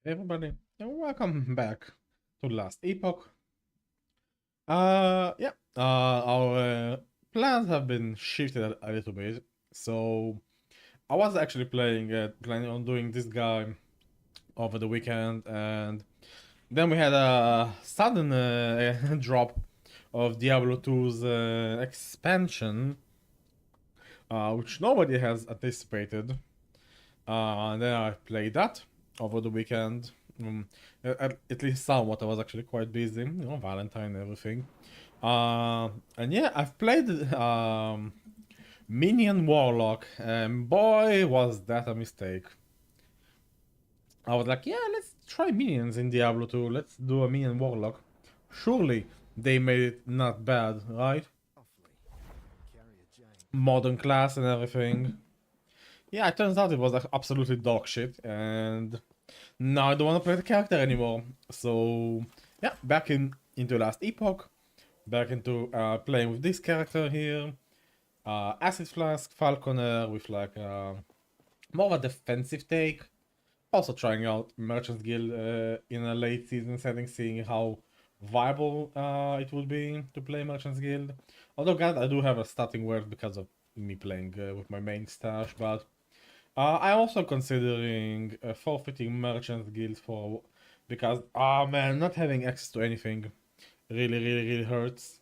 Hey everybody, and welcome back to the last epoch. Our plans have been shifted a little bit. So I was actually planning on doing this guy over the weekend, and then we had a sudden drop of Diablo 2's expansion, which nobody has anticipated. And then I played that over the weekend. At least somewhat. I was actually quite busy, Valentine and everything. And yeah, I've played Minion Warlock, and boy, was that a mistake. I was like, yeah, let's try minions in Diablo 2. Let's do a Minion Warlock. Surely they made it not bad, right? Modern class and everything. Yeah, it turns out it was like absolutely dog shit, and now I don't want to play the character anymore. So yeah, back into last epoch, back into playing with this character here, Acid Flask Falconer with like more of a defensive take. Also trying out Merchant's Guild in a late season setting, seeing how viable it would be to play Merchant's Guild. Although, God, I do have a starting word because of me playing with my main stash, but I'm also considering forfeiting Merchant's Guild for because man, not having access to anything really hurts.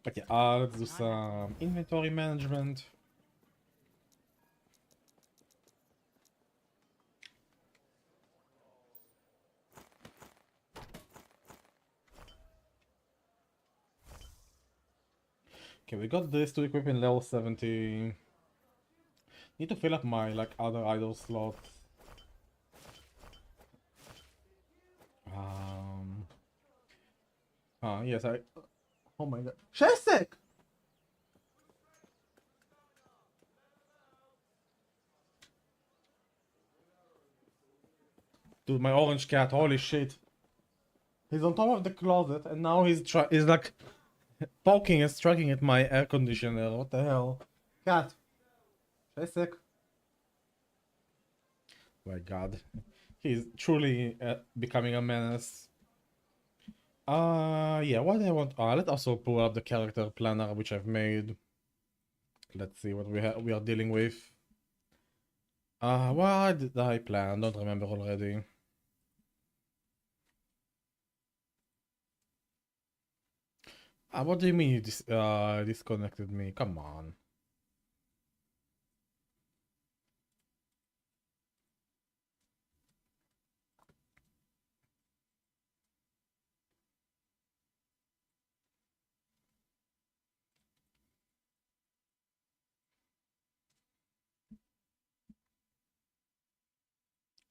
But yeah, let's do some inventory management. Okay, we got this to equip in level 70. Need to fill up my like other idle slots. Um. Yes, I. Oh my god. Shesek! Dude, my orange cat, holy shit. He's on top of the closet and now he's like poking and striking at my air conditioner. What the hell? Cat. Shesek. My god. He's truly becoming a menace. Yeah, what do I want? Let's also pull up the character planner which I've made. Let's see what we are dealing with. What did I plan? Don't remember already. What do you mean you disconnected me? Come on.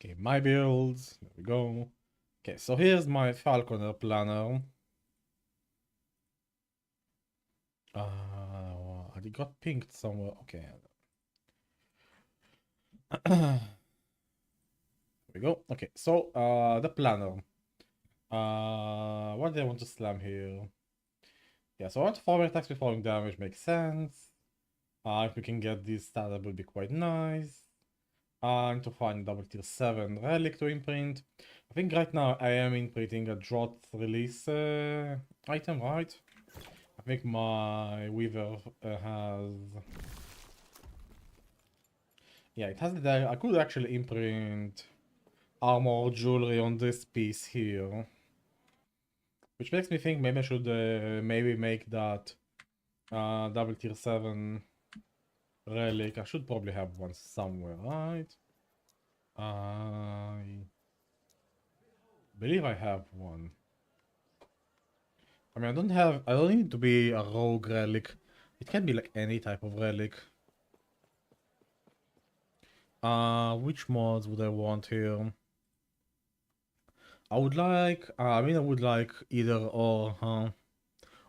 Okay, my builds. There we go. Okay, so here's my Falconer planner. I got pinged somewhere. Okay. There we go. Okay, so the planner. What do I want to slam here? Yeah, so I want forward attacks with falling damage makes sense. If we can get this stat, that would be quite nice. And to find double tier 7 relic to imprint. I think right now I am imprinting a drought release item, right? I think my Weaver has... Yeah, it has the... I could actually imprint armor jewelry on this piece here. Which makes me think maybe I should maybe make that double tier 7 relic. I should probably have one somewhere, right? I believe I have one. I mean, I don't need to be a rogue relic. It can be like any type of relic. Which mods would I want here? I would like, I would like either or, huh?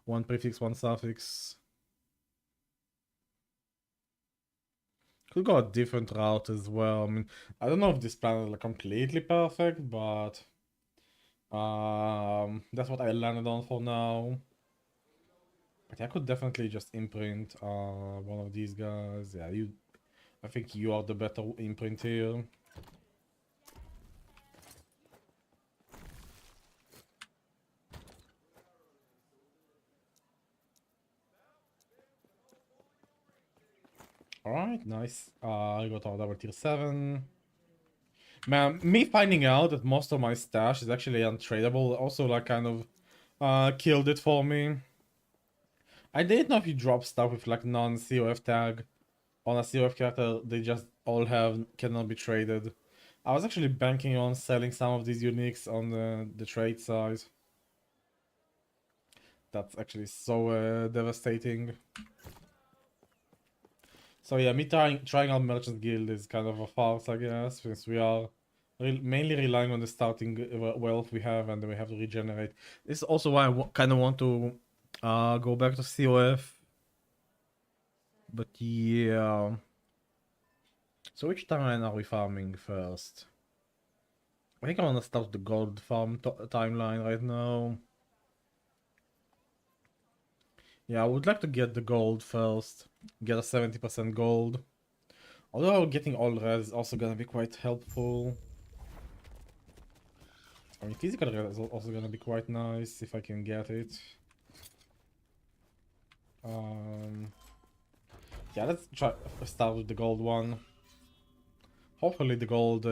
One prefix, one suffix. Could go a different route as well. I mean, I don't know if this plan is like completely perfect, but that's what I landed on for now. But I could definitely just imprint one of these guys. Yeah, I think you are the better imprint here. Alright, nice. I got our double tier 7. Man, me finding out that most of my stash is actually untradeable also like kind of killed it for me. I didn't know if you drop stuff with like non-COF tag on a COF character, they just all cannot be traded. I was actually banking on selling some of these uniques on the trade side. That's actually so devastating. So yeah, me trying out Merchant Guild is kind of a farce, I guess, since we are mainly relying on the starting wealth we have, and then we have to regenerate. This is also why I kind of want to go back to COF. But yeah. So which timeline are we farming first? I think I want to start the gold farm timeline right now. Yeah, I would like to get the gold first. Get a 70% gold. Although getting all red is also gonna be quite helpful. I mean, physical red is also gonna be quite nice if I can get it. Yeah, let's try start with the gold one. Hopefully the gold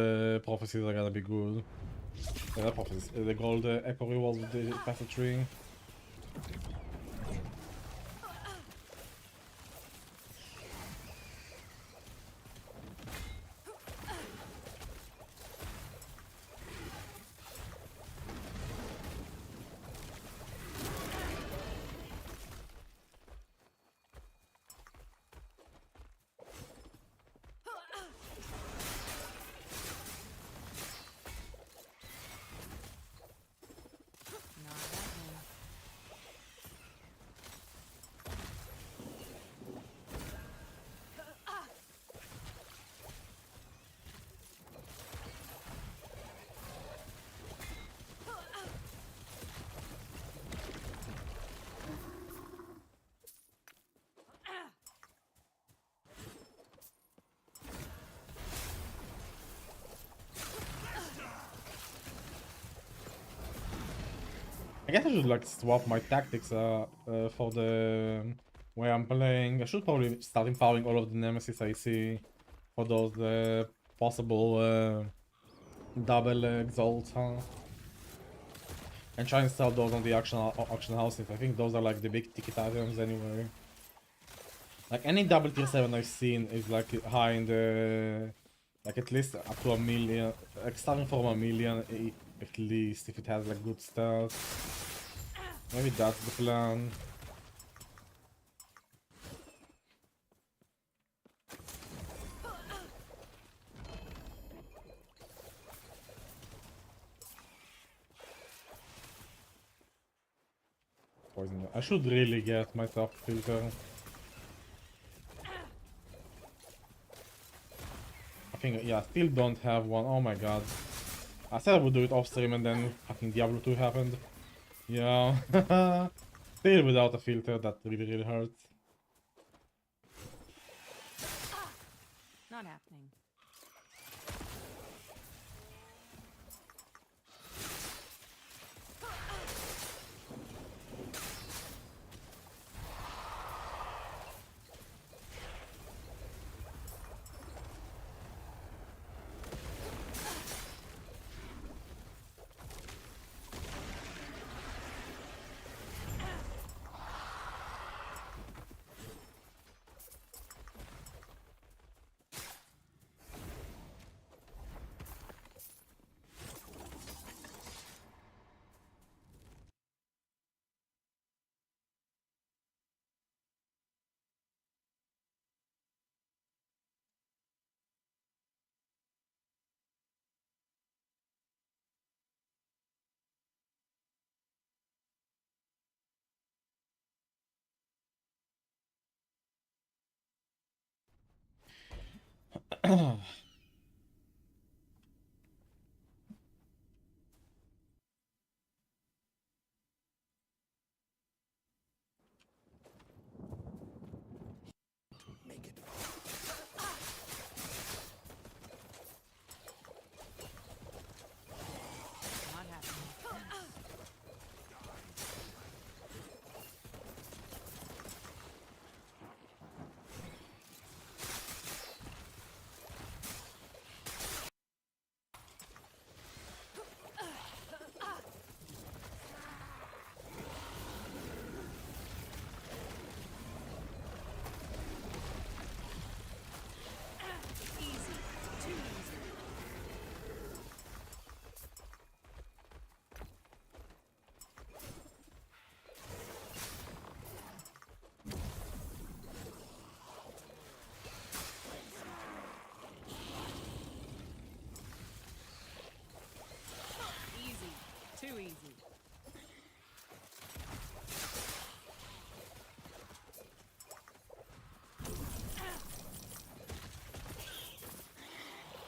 prophecies are gonna be good. Not prophecies, the gold echo rewards with the passage tree. I guess I should like swap my tactics for the way I'm playing. I should probably start empowering all of the nemesis I see for those possible double exalts, huh? And try and sell those on the auction houses. I think those are like the big ticket items anyway. Like any double tier 7 I've seen is like high in the like at least up to 1,000,000, like starting from 1,000,000 at least if it has like good stats. Maybe that's the plan. Poison. I should really get myself a filter. I think, yeah, still don't have one. Oh my god. I said I would do it off stream and then fucking Diablo 2 happened. Yeah. Still without a filter, that really hurts. Not happening.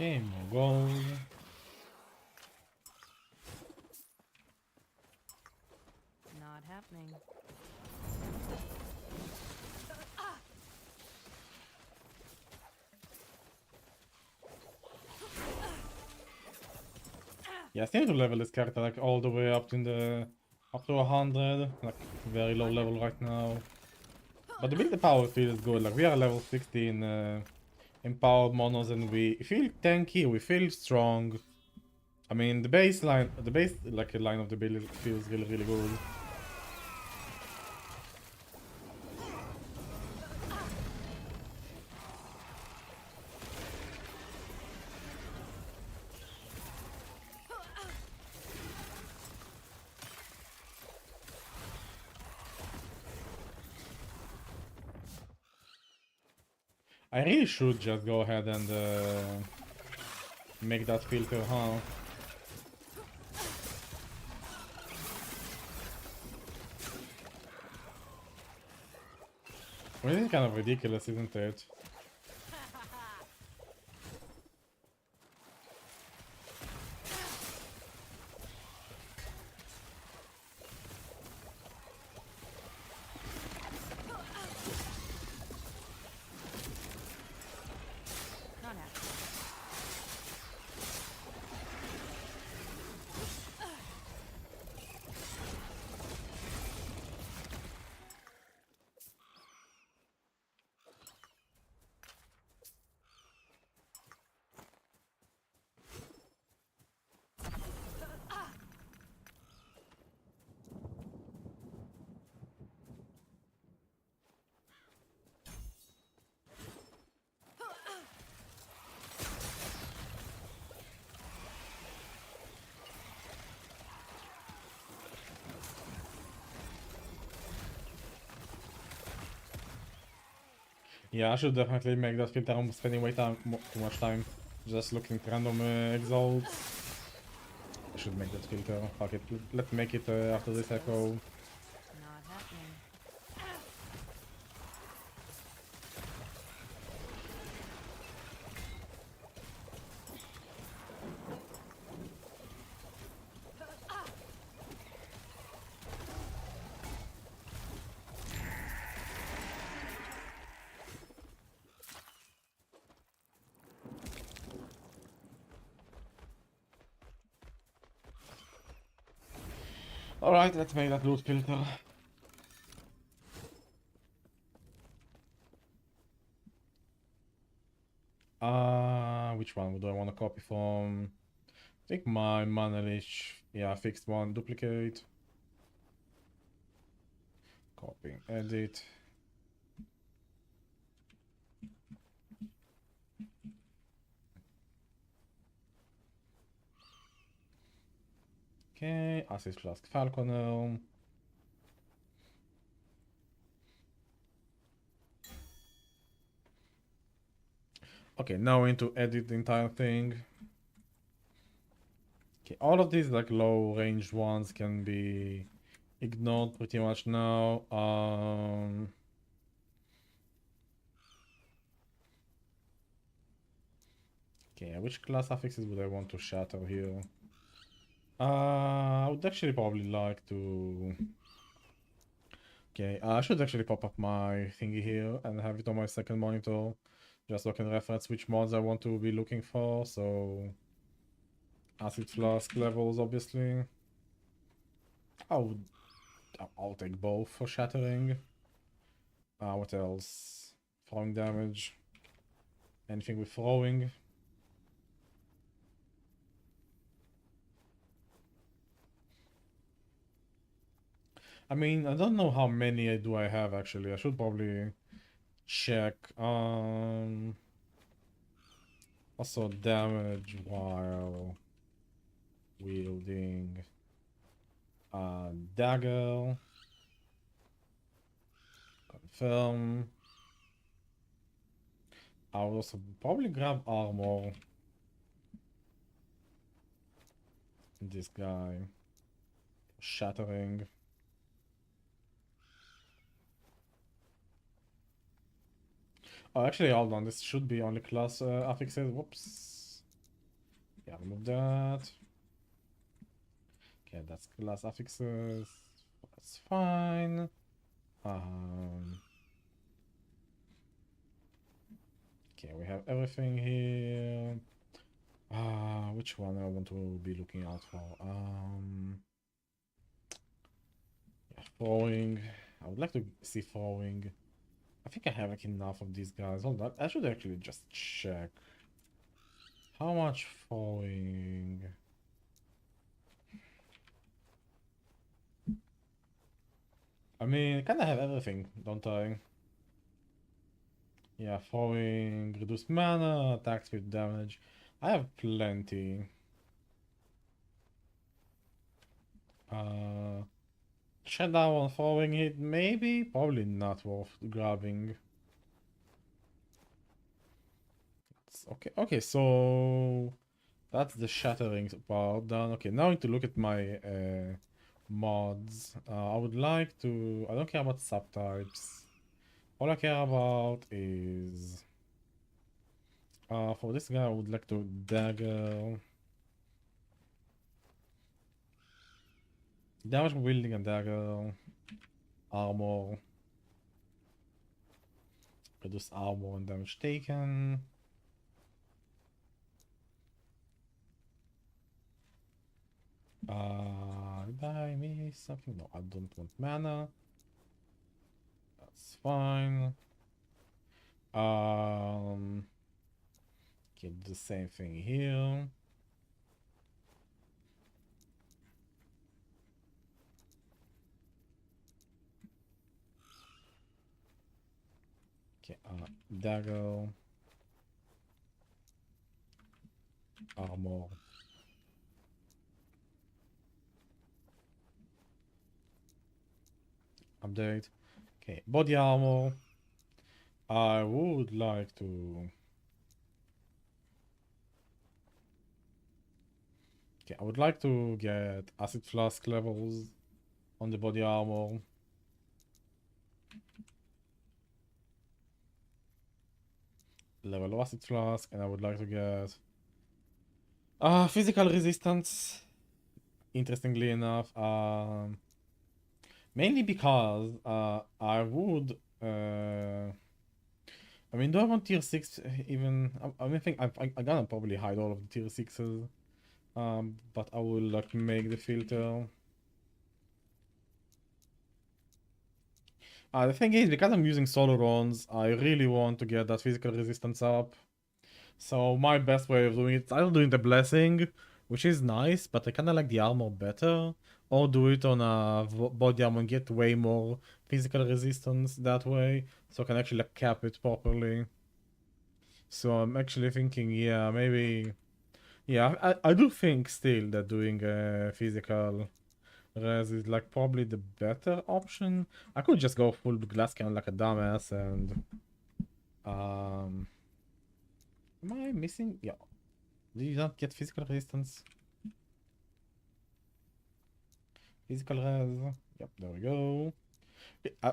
Okay, more gold. Not happening. Yeah, I need to level this character like all the way up to 100, like very low level right now. But the build power feels good. Like we are level 16 empowered monos, and we feel tanky. We feel strong. I mean, the base line of the build feels really good. I really should just go ahead and make that filter, huh? Well, this is kind of ridiculous, isn't it? Not happening. Yeah, I should definitely make that filter. I'm spending too much time just looking at random exalts. I should make that filter. Fuck it. Let's make it after this echo. Not happening. Alright, let's make that loot filter. Which one do I want to copy from? I think my mana leech. Yeah, fixed one. Duplicate. Copy. Edit. Okay, Assist Flask Falconer. Okay, now we need to edit the entire thing. Okay, all of these like low ranged ones can be ignored pretty much now. Okay, which class affixes would I want to shatter here? I would actually probably like to. Okay, I should actually pop up my thingy here and have it on my second monitor, just so I can reference which mods I want to be looking for. So, acid flask levels, obviously. I'll take both for shattering. What else? Throwing damage. Anything with throwing. I mean, I don't know how many do I have actually. I should probably check. Also damage while wielding dagger. Confirm. I'll also probably grab armor. This guy. Shattering. Oh, actually, hold on. This should be only class affixes. Whoops. Okay, I'll remove that. Okay, that's class affixes. That's fine. Okay, we have everything here. Which one I want to be looking out for? Yeah, throwing. I would like to see throwing. I think I have like enough of these guys. Hold on, I should actually just check. How much throwing? I mean, I kinda have everything, don't I? Yeah, throwing, reduced mana, attack speed, damage. I have plenty. Shutdown on throwing hit, maybe? Probably not worth grabbing. Okay, okay, so that's the shattering part done. Okay, now I need to look at my mods. I would like to... I don't care about subtypes. All I care about is... for this guy, I would like to dagger. Damage wielding and dagger. Armor. Reduce armor and damage taken. Did I miss something? No, I don't want mana. That's fine. Okay, do the same thing here. Okay, dagger, armor, update. Okay, body armor. I would like to... Okay, I would like to get acid flask levels on the body armor. Level of acid flask, and I would like to get physical resistance. Interestingly enough, mainly because I would I mean, do I want tier 6 even? I think I'm gonna probably hide all of the tier 6s. But I will like make the filter. The thing is, because I'm using solo runs, I really want to get that physical resistance up. So my best way of doing it is either doing the blessing, which is nice, but I kinda like the armor better, or do it on a body armor and get way more physical resistance that way, so I can actually like cap it properly. So I'm actually thinking, yeah, maybe... Yeah, I do think still that doing physical res is like probably the better option. I could just go full glass cannon like a dumbass and... Am I missing? Yeah. Do you not get physical resistance? Physical res. Yep, there we go.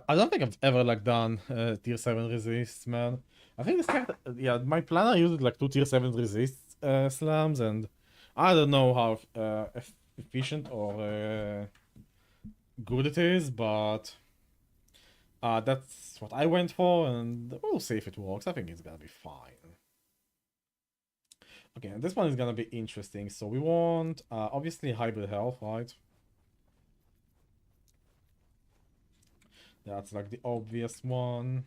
I don't think I've ever like done tier 7 resists, man. I think this character, yeah, my planner uses like 2 tier 7 resists slams, and I don't know how efficient or good it is, but that's what I went for, and we'll see if it works. I think it's gonna be fine. Okay, and this one is gonna be interesting. So we want obviously hybrid health, right? That's like the obvious one.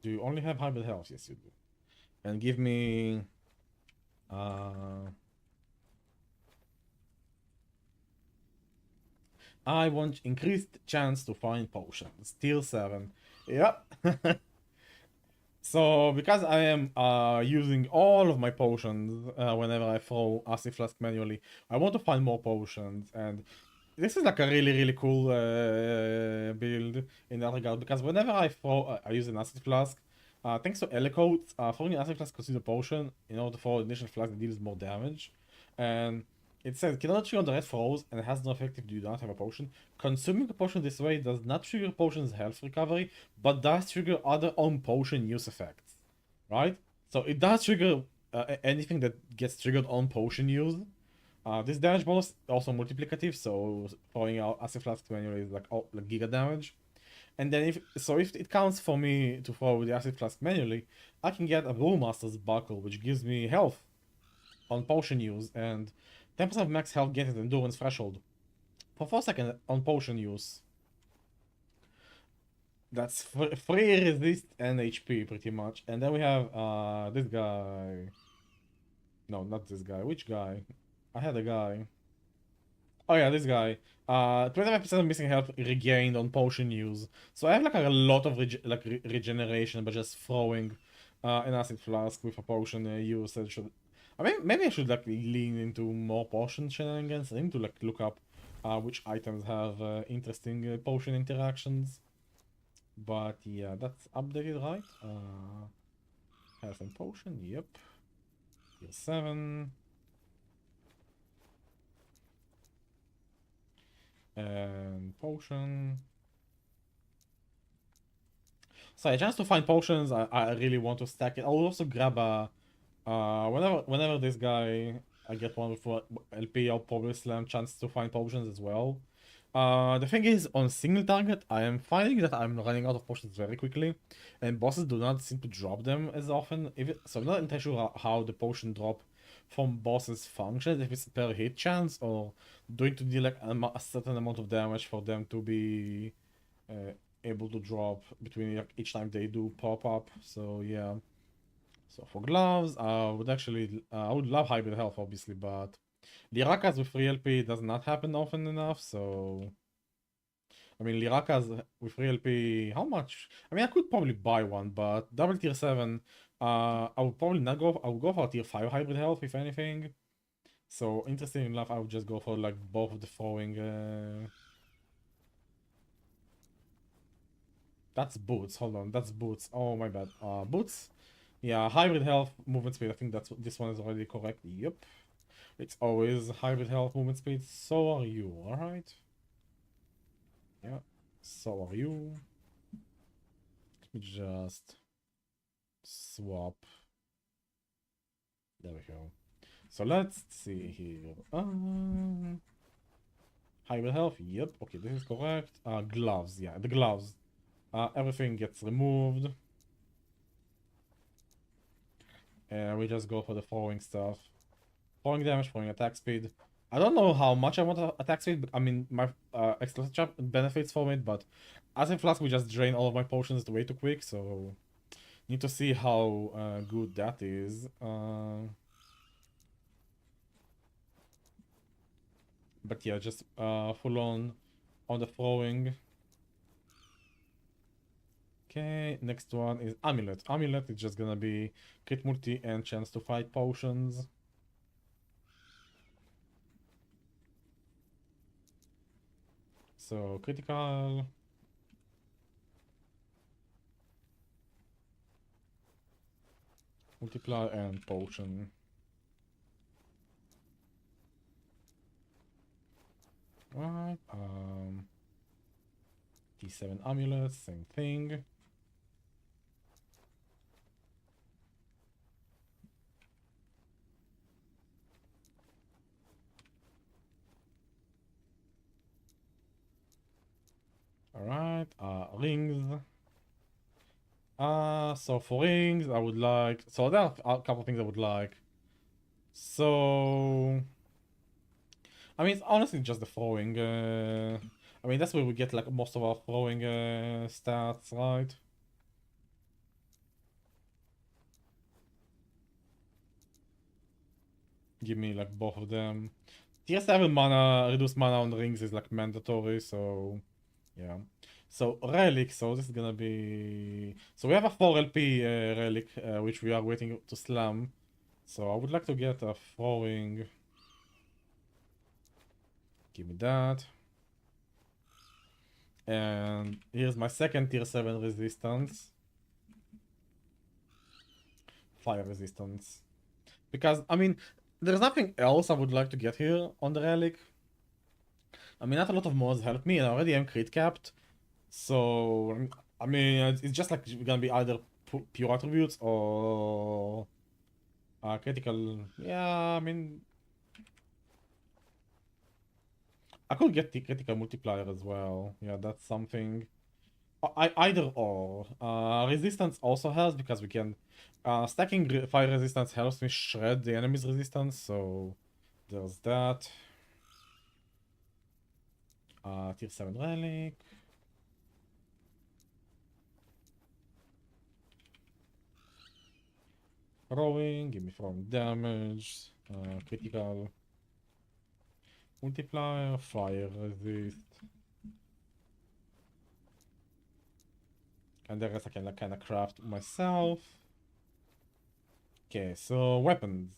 Do you only have hybrid health? Yes, you do. And give me I want increased chance to find potions. Tier 7. Yep. So because I am using all of my potions whenever I throw acid flask manually, I want to find more potions, and this is like a really cool build in that regard, because whenever I throw, I use an acid flask. Thanks to Elicote, throwing an acid flask consumes a potion in order to throw an initial flask that deals more damage. And it says, cannot trigger on the red throws and has no effect if you do not have a potion. Consuming a potion this way does not trigger potion's health recovery, but does trigger other on potion use effects. Right? So it does trigger anything that gets triggered on potion use. This damage bonus also multiplicative, so throwing out acid flask manually is like giga damage. And then if it counts for me to throw the acid flask manually, I can get a Brewmaster's Buckle, which gives me health on potion use and 10% of max health gained at endurance threshold for 4 seconds on potion use. That's free resist and HP pretty much. And then we have this guy. No, not this guy. Which guy? I had a guy. Oh yeah, this guy. 25% of missing health regained on potion use. So I have like a lot of regeneration by just throwing an acid flask with a potion usage. I mean, maybe I should like lean into more potion shenanigans. I need to like look up which items have interesting potion interactions. But yeah, that's updated, right? Health and potion, yep. Tier 7. And potion. So a chance to find potions, I really want to stack it. I'll also grab a whenever this guy I get one with LP, I'll probably slam chance to find potions as well. The thing is, on single target, I am finding that I'm running out of potions very quickly, and bosses do not seem to drop them as often. So I'm not entirely sure how the potion drop from bosses functions, if it's per hit chance or doing to deal like a certain amount of damage for them to be able to drop between like, each time they do pop up. So yeah. So for gloves, I would love hybrid health obviously, but Lirakas with free LP does not happen often enough, so I mean Lirakas with free LP, how much? I mean I could probably buy one, but double tier 7, I would probably not go, I would go for a tier 5 hybrid health if anything. So interesting enough, I would just go for like both of the throwing that's boots, hold on, that's boots. Oh my bad. Boots? Yeah, hybrid health, movement speed, I think this one is already correct. Yep. It's always hybrid health, movement speed. So are you, alright? Yeah, so are you. Let me just swap. There we go. So let's see here. Hybrid health, yep, okay, this is correct. Gloves, yeah, the gloves. Everything gets removed. And we just go for the throwing stuff. Throwing damage, throwing attack speed. I don't know how much I want attack speed, but I mean, my explosive trap benefits from it, but as a flask, we just drain all of my potions way too quick, so need to see how good that is. But yeah, just full on the throwing. Okay, next one is Amulet. Amulet is just gonna be crit multi and chance to fight potions. So critical. Multiply and potion. Right, D7 amulet, same thing. Alright, rings. So for rings, I would like... So there are a couple things I would like. So... I mean, it's honestly just the throwing. I mean, that's where we get like most of our throwing stats, right? Give me like both of them. Tier 7 mana, reduced mana on rings is like mandatory, so... Yeah. So relic, so this is gonna be... So we have a 4 LP relic, which we are waiting to slam. So I would like to get a throwing. Give me that. And here's my second tier 7 resistance. Fire resistance. Because, I mean, there's nothing else I would like to get here on the relic. I mean, not a lot of mods help me, and I already am crit capped. So, I mean, it's just like gonna be either pure attributes or Critical. Yeah, I mean, I could get the critical multiplier as well. Yeah, that's something. Either or. Resistance also helps because we can. Stacking fire resistance helps me shred the enemy's resistance, so there's that. Tier 7 relic. Throwing, give me throwing damage. Critical multiplier, fire resist. And the rest I can like kind of craft myself. Okay, so weapons.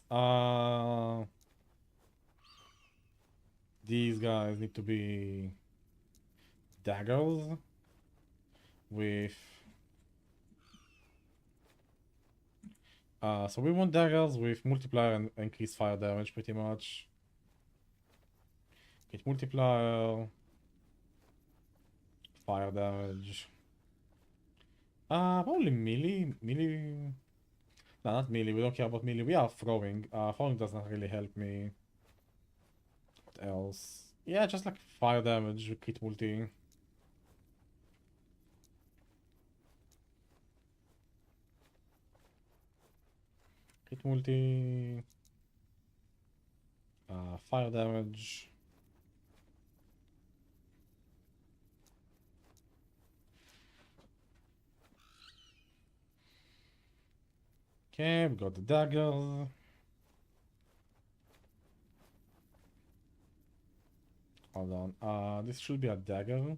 These guys need to be daggers with. So we want daggers with multiplier and increased fire damage pretty much. Get multiplier, fire damage. Probably melee. Melee. No, not melee. We don't care about melee. We are throwing. Throwing does not really help me. What else? Yeah, just like fire damage, crit multi. Crit multi. Fire damage. Okay, we got the daggers. Hold on. This should be a dagger.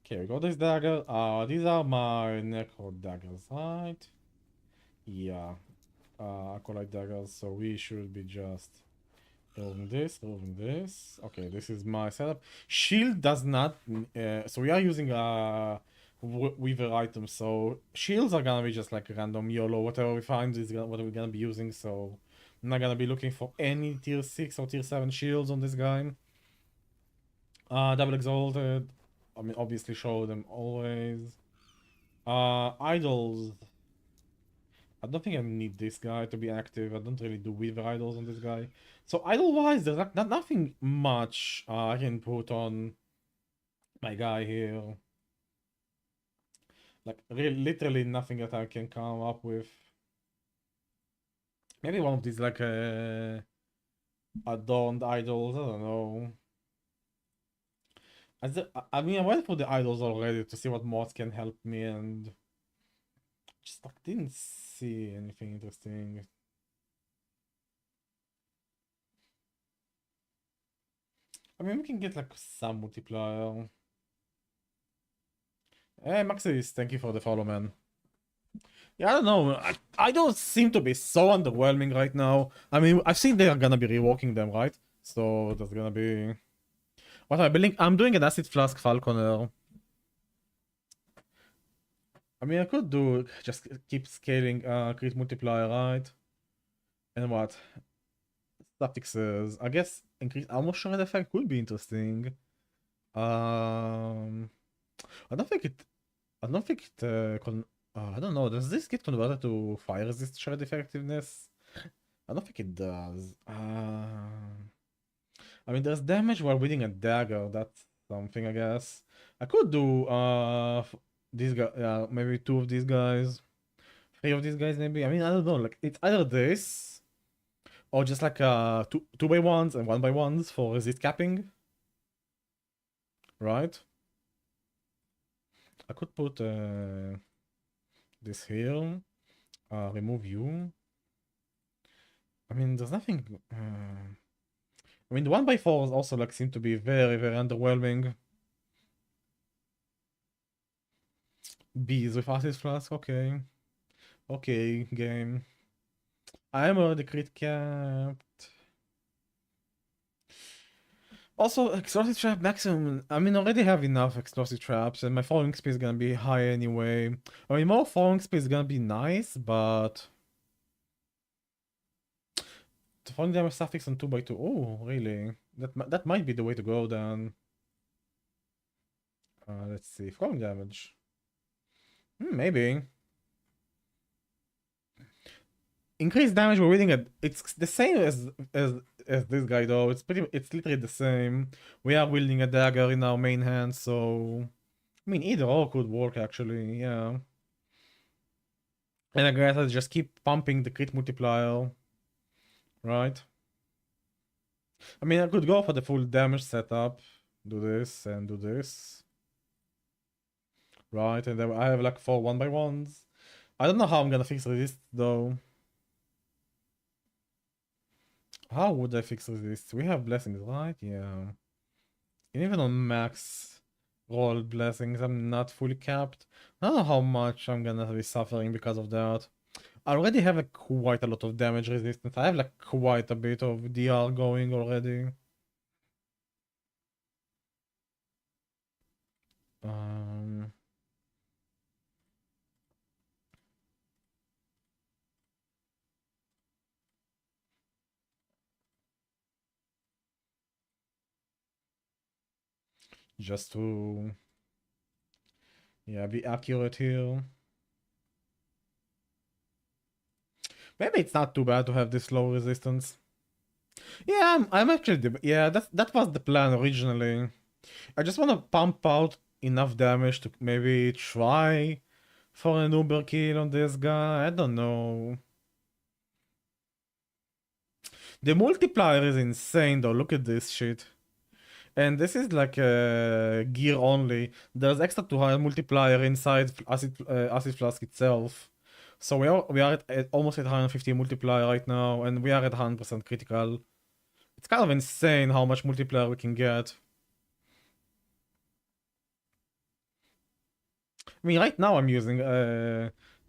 Okay, we got this dagger. These are my necro daggers, right? Yeah. Acolyte daggers, so we should be just removing this. Okay, this is my setup. Shield does not, so we are using weaver items, so shields are gonna be just like random YOLO, whatever we find is what we're gonna be using, so I'm not gonna be looking for any tier 6 or tier 7 shields on this guy. Double exalted, I mean obviously show them always. Idols, I don't think I need this guy to be active. I don't really do weaver idols on this guy. So idol-wise, there's like nothing much I can put on my guy here. Like really, literally nothing that I can come up with. Maybe one of these like adorned idols. I don't know. I mean, I went for the idols already to see what mods can help me, and just like didn't see anything interesting. I mean, we can get like some multiplier. Hey, Maxis, thank you for the follow, man. Yeah, I don't know. I don't seem to be so underwhelming right now. I mean, I've seen they are gonna be reworking them, right? So there's gonna be. What am I building? I'm doing an acid flask falconer. I mean, I could do just keep scaling crit multiplier, right? And what? Suffixes. I guess increase armor shred effect could be interesting. I don't think it. I don't think it. I don't know. Does this get converted to fire resist shred effectiveness? I don't think it does. I mean, there's damage while wielding a dagger. That's something, I guess. I could do these guys. Maybe two of these guys, three of these guys, maybe. I mean, I don't know. Like it's either this or just like two by ones and one by ones for resist capping, right? I could put this here. Remove you. I mean, there's nothing. I mean, the 1x4s also like seem to be very, very underwhelming. Bees with acid flask, okay. Okay, game. I am already crit capped. Also, explosive trap maximum. I mean, I already have enough explosive traps, and my falling speed is gonna be high anyway. I mean, more falling speed is gonna be nice, but the falling damage suffix on 2x2. Oh, really? That might be the way to go then. Let's see. Falling damage. Maybe. Increased damage, we're reading it. It's the same as this guy though. It's literally the same. We are wielding a dagger in our main hand, so I mean either or could work actually, yeah. And I guess I just keep pumping the crit multiplier. Right? I mean I could go for the full damage setup. Do this and do this. Right, and then I have like 4 1x1s. I don't know how I'm gonna fix resist though. How would I fix resist? We have blessings, right? Yeah. And even on max roll blessings, I'm not fully capped. I don't know how much I'm gonna be suffering because of that. I already have quite a lot of damage resistance. I have like quite a bit of DR going already. Um, just to, yeah, be accurate here. Maybe it's not too bad to have this low resistance. Yeah, I'm actually, yeah, that was the plan originally. I just want to pump out enough damage to maybe try for an Uber kill on this guy. I don't know. The multiplier is insane though. Look at this shit. And this is like gear only. There's extra 200 multiplier inside Acid Flask itself. So we are at almost at 150 multiplier right now, and we are at 100% critical. It's kind of insane how much multiplier we can get. I mean, right now I'm using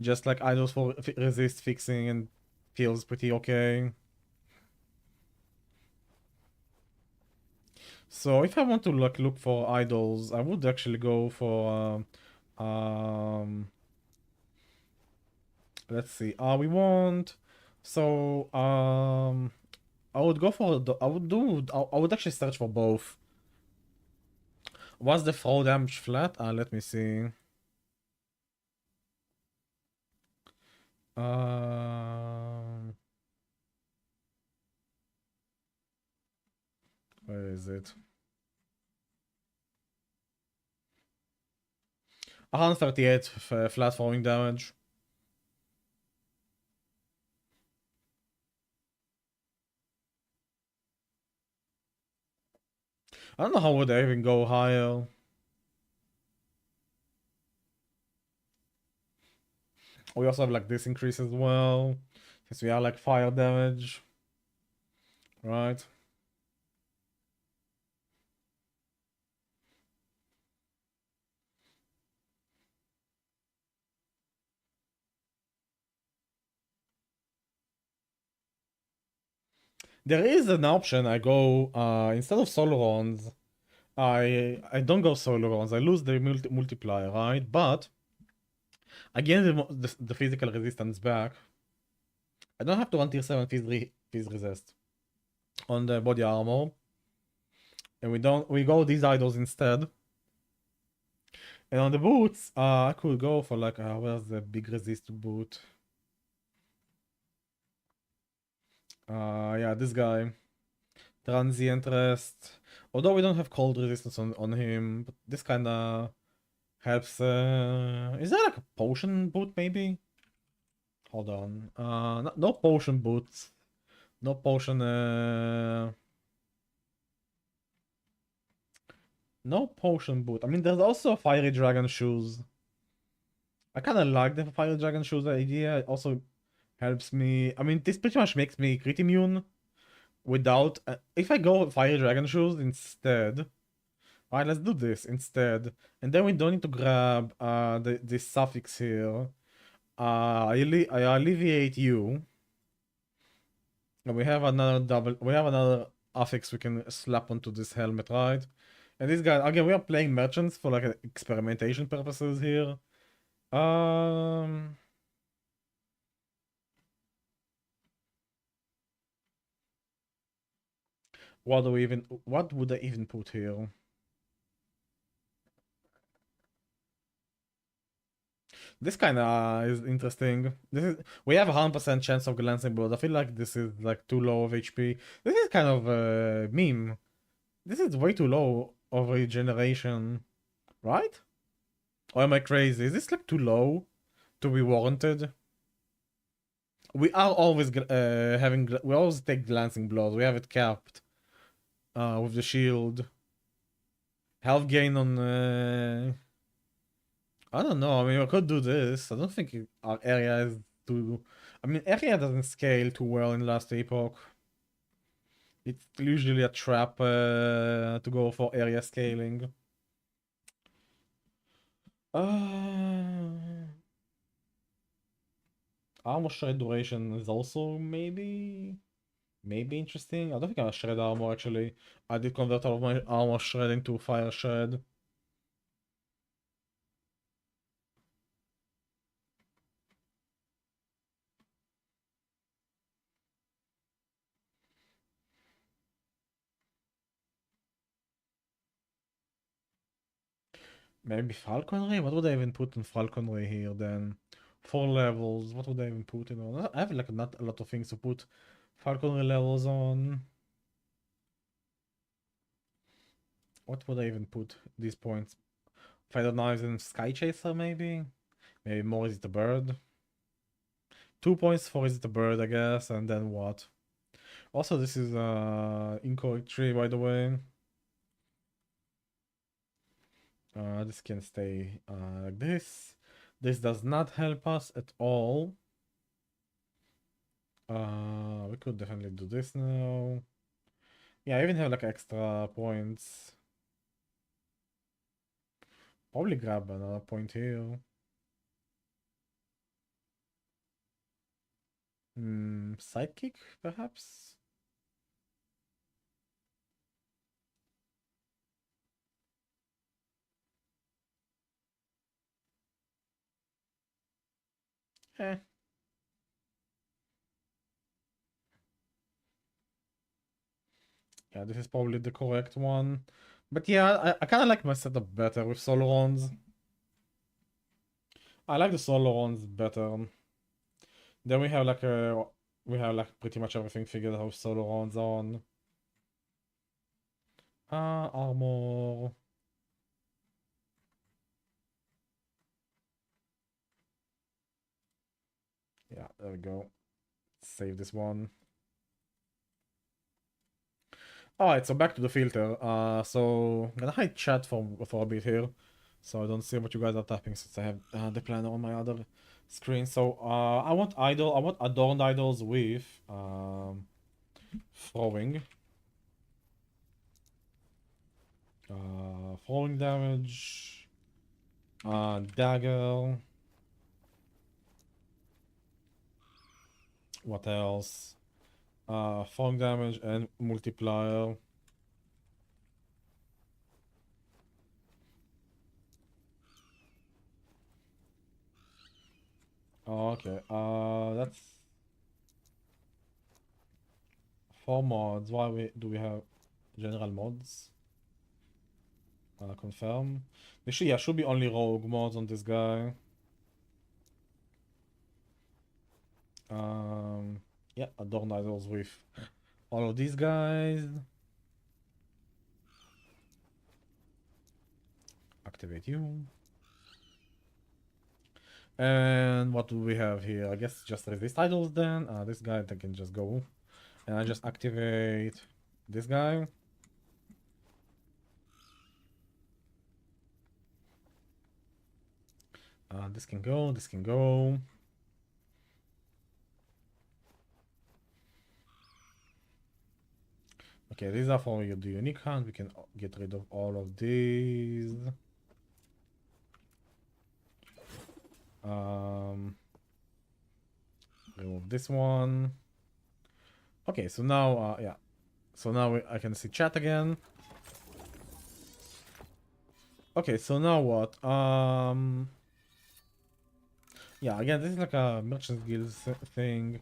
just like idols for resist fixing and feels pretty okay. So if I want to like look for idols, I would actually go for let's see. We want so I would go for I would actually search for both. Was the throw damage flat? Let me see. Um, where is it? 138 flat throwing damage. I don't know how would I even go higher. We also have like this increase as well, since we are like fire damage, right? There is an option. I go instead of solo runs, I don't go solo runs. I lose the multiplier, right? But I gain the physical resistance back. I don't have to 1 tier 7 phys resist on the body armor, and we go these idols instead. And on the boots, I could go for like where's the big resist boot? Yeah, this guy. Transient rest. Although we don't have cold resistance on him, but this kinda helps. Is there like a potion boot maybe? Hold on. No potion boots. No potion. No potion boot. I mean, there's also fiery dragon shoes. I kind of like the fiery dragon shoes idea. It also helps me. I mean, this pretty much makes me crit immune without. If I go fiery dragon shoes instead. Alright, let's do this instead. And then we don't need to grab this suffix here. I alleviate you. And we have another affix we can slap onto this helmet, right? And this guy, again, we are playing merchants for like experimentation purposes here. What would I even put here? This kind of is interesting. We have a 100% chance of glancing blood. I feel like this is like too low of HP. This is kind of a meme. This is way too low of regeneration, right? Or am I crazy? Is this like too low to be warranted? We are always we always take glancing blows. We have it capped with the shield. Health gain on I don't know. I mean, I could do this. I don't think our area is too. I mean, area doesn't scale too well in last epoch. It's usually a trap to go for area scaling. Armor shred duration is also maybe interesting. I don't think I shred armor actually. I did convert all of my armor shred into fire shred. Maybe falconry? What would I even put in falconry here then? 4 levels. What would I even put in on? I have like not a lot of things to put falconry levels on. What would I even put these points? Feather knives and sky chaser maybe? Maybe more is it a bird? 2 points for is it a bird, I guess, and then what? Also, this is incorrect tree, by the way. This can stay like this. This does not help us at all. We could definitely do this now. Yeah, I even have like extra points. Probably grab another point here. Sidekick, perhaps? Eh. Yeah, this is probably the correct one. But yeah, I kind of like my setup better with solo runs. I like the solo runs better. Then we have like pretty much everything figured out with solo runs on. Armor. Yeah, there we go. Save this one. Alright, so back to the filter. So I'm gonna hide chat for a bit here, so I don't see what you guys are tapping since I have the planner on my other screen. So I want adorned idols with throwing. Throwing damage. Dagger. What else? Throwing damage and multiplier. Oh, okay. That's 4 mods. Do we have general mods? Confirm. Should be only rogue mods on this guy. Yeah, adorn idols with all of these guys. Activate you. And what do we have here? I guess just resist idols then. This guy that can just go. And I just activate this guy. This can go, this can go. Okay, these are for the unique hunt. We can get rid of all of these. Remove this one. Okay, so now, yeah. So now I can see chat again. Okay, so now what? Yeah, again, this is like a merchant guild thing.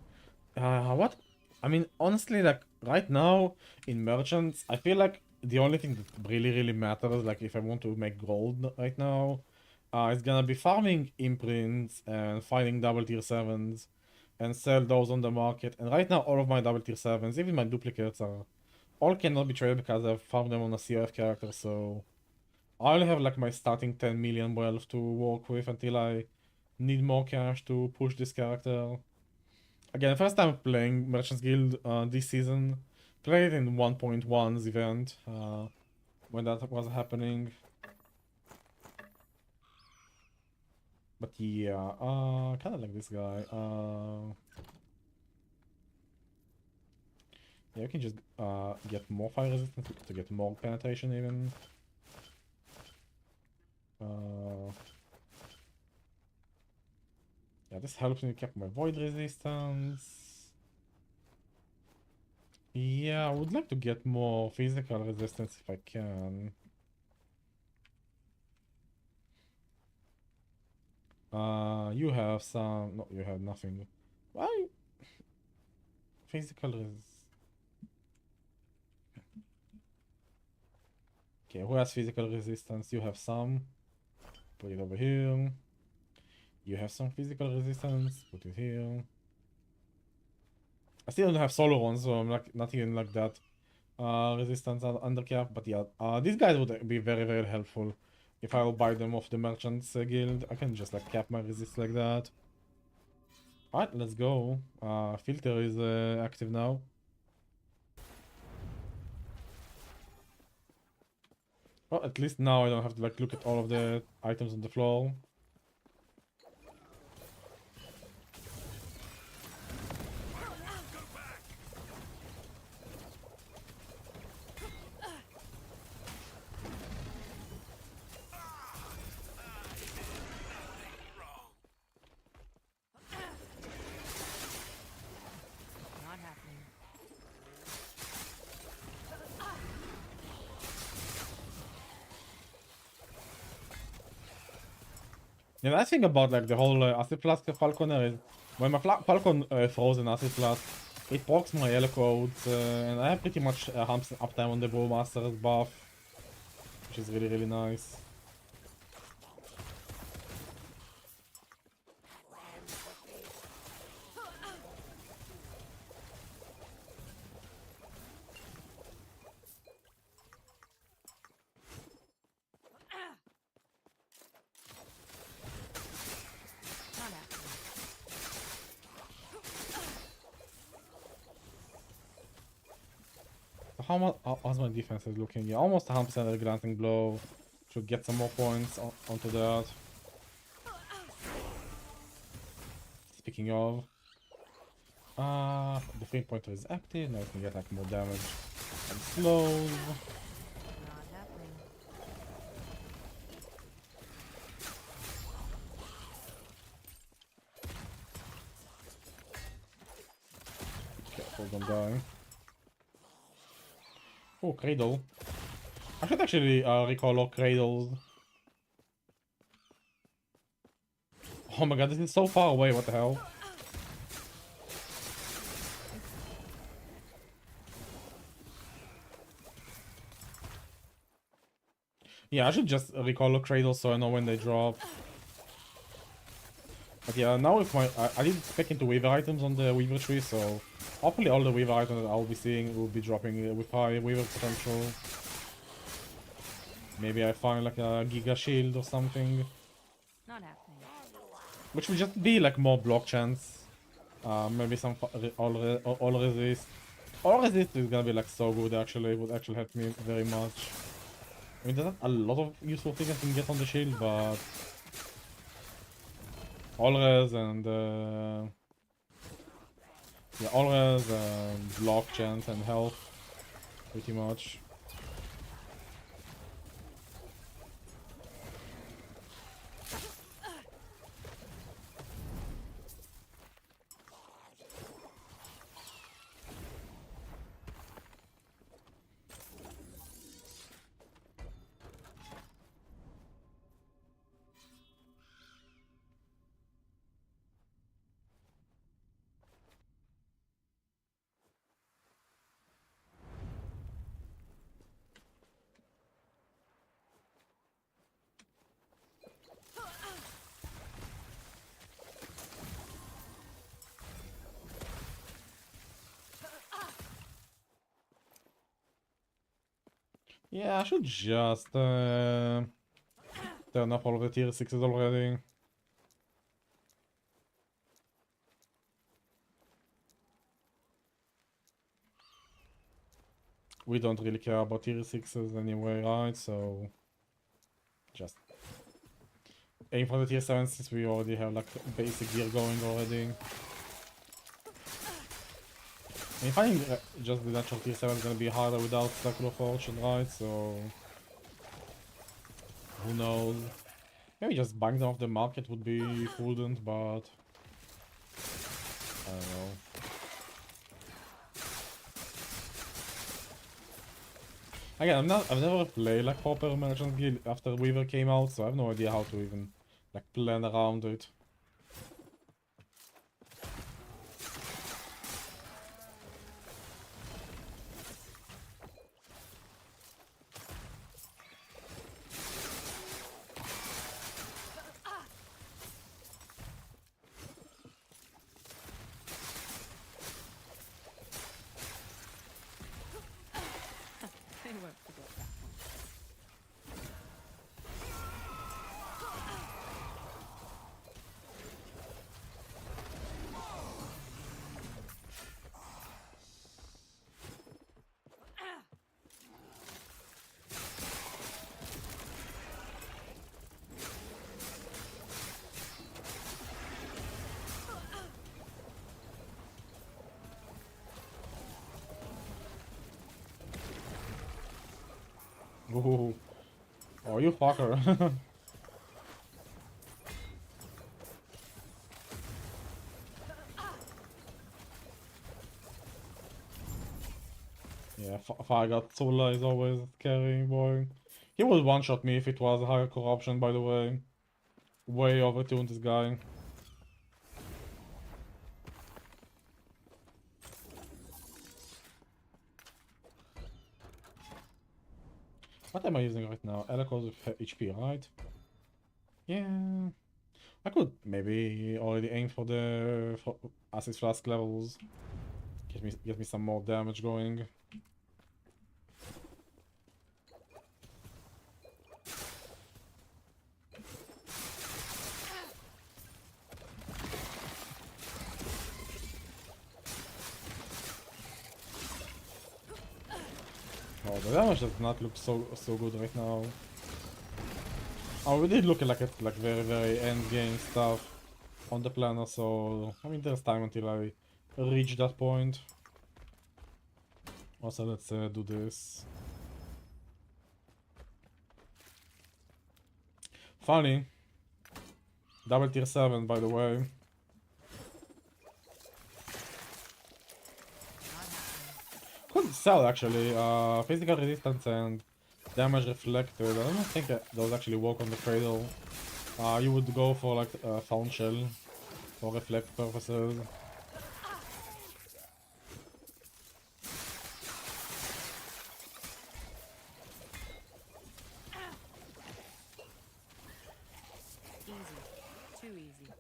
What? I mean, honestly, like, right now, in merchants, I feel like the only thing that really matters, like, if I want to make gold right now, It's gonna be farming imprints and finding double tier 7s and sell those on the market. And right now, all of my double tier 7s, even my duplicates, are all cannot be traded because I've farmed them on a COF character. So I only have like my starting 10 million wealth to work with until I need more cash to push this character. Again, first time playing Merchants Guild this season. Played in 1.1's event when that was happening. But yeah, kind of like this guy. Yeah, you can just get more fire resistance to get more penetration even. Yeah, this helps me keep my void resistance. Yeah, I would like to get more physical resistance if I can. You have some... No, you have nothing. Why? Physical res... Okay, who has physical resistance? You have some. Put it over here. You have some physical resistance. Put it here. I still don't have solar ones, so I'm like not even like that resistance under cap. But yeah, these guys would be very, very helpful if I will buy them off the merchants guild. I can just like cap my resist like that. Alright, let's go. Filter is active now. Well, at least now I don't have to like look at all of the items on the floor. Not happening. Yeah, the thing about like the whole acid flask falconer is when my falcon throws an acid flask, it procs my yellow codes, and I have pretty much humps uptime on the brewmaster's buff, which is really, really nice. Not happening. So how's my defense is looking? Yeah, almost 100% of glancing blow. Should get some more points onto that. Speaking of, the frame pointer is active. Now we can get like more damage and slows. Not happening. Careful, don't die. Oh, cradle. I should actually recolor cradles. Oh my god, this is so far away, what the hell? Yeah, I should just recolor cradles so I know when they drop. But yeah, now with my... I did spec into weaver items on the weaver tree, so... Hopefully all the weaver items that I'll be seeing will be dropping with high weaver potential. Maybe I find like a giga shield or something. Not happening. Which would just be like more block chance. Maybe some all resist. All resist is gonna be like so good actually. It would actually help me very much. I mean, there's not a lot of useful things I can get on the shield, but all res and yeah, all res and block chance and health, pretty much. Yeah, I should just turn up all of the tier 6s already. We don't really care about tier 6s anyway, right? So just aim for the tier 7s since we already have like basic gear going already. I find just the natural tier 7 is gonna be harder without Circle of Fortune, right? So who knows? Maybe just buying them off the market would be prudent, but I don't know. Again, I've never played like proper Merchant Guild after Weaver came out, so I have no idea how to even like plan around it. They won't forget that. Ooh. Oh, you fucker. Yeah, Fire Sola is always scary, boy. He would one-shot me if it was higher corruption, by the way. Way overtuned this guy. What am I using right now? Elecos with HP, right? Yeah. I could maybe already aim for the Acid Flask levels. Get me some more damage going. Oh, the damage does not look so good right now. Oh, we did look like at like very end game stuff on the planner, so I mean there's time until I reach that point. Also, let's do this. Funny. Double tier 7, by the way. Could sell actually. Physical resistance and damage reflected. I don't think those actually work on the cradle. You would go for like Found Shell for reflect purposes. Easy. Too easy.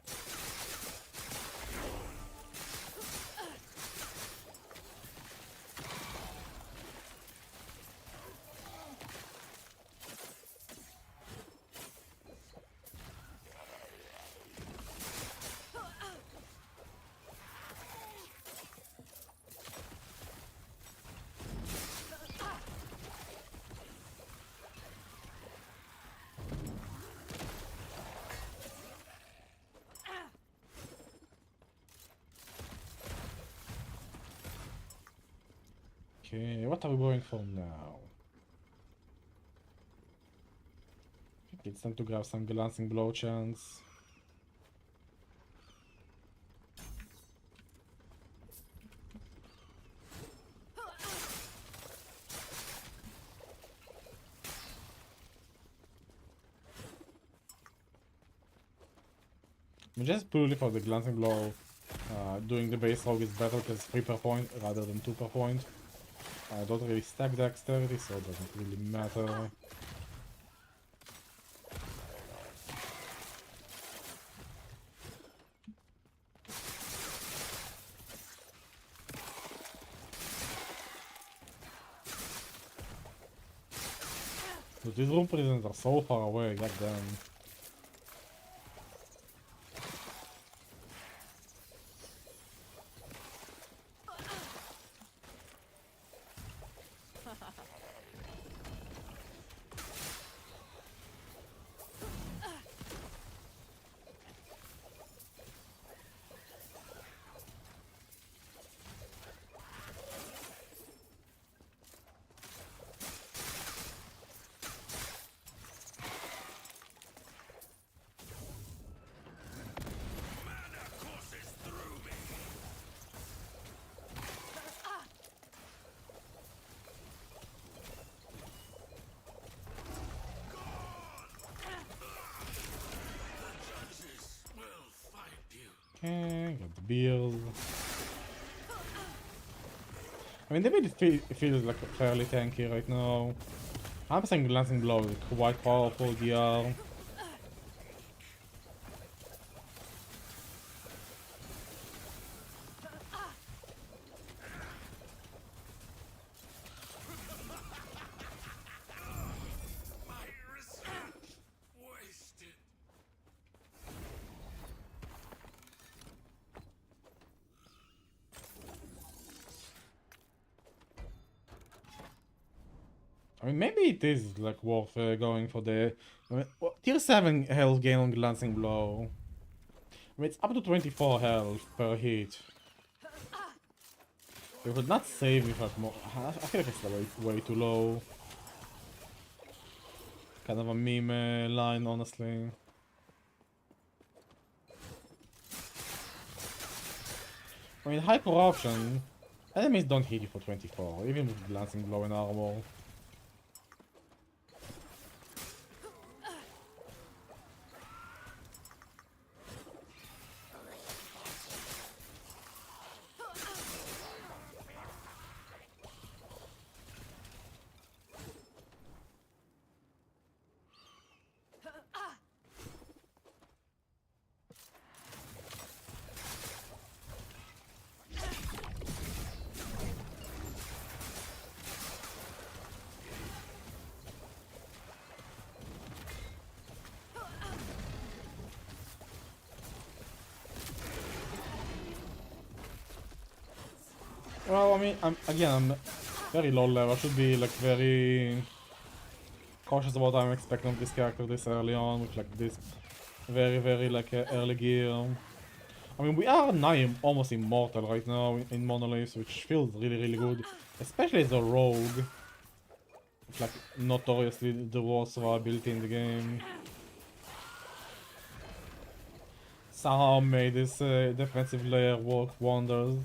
Okay, what are we going for now? I think it's time to grab some glancing blow chance. I'm just purely for the glancing blow. Doing the base rogue is better because 3 per point rather than 2 per point. I don't really stack dexterity, so it doesn't really matter. But these room prisons are so far away, goddamn. Okay, got the beers. I mean, the build feels like fairly tanky right now. I'm saying glancing blow is quite powerful DR. I mean, maybe it is like worth going for the tier 7 health gain on glancing blow. I mean, it's up to 24 health per hit. It would not save if I've more. I feel like it's way too low. Kind of a meme line, honestly. I mean, high corruption. Enemies don't hit you for 24, even with glancing blow and armor. Well, I mean, I'm very low level. I should be like very cautious about what I'm expecting of this character this early on with like this very like early gear. I mean, we are now almost immortal right now in Monolith, which feels really good, especially as a rogue. It's like notoriously the worst ability in the game. Somehow made this defensive layer work wonders.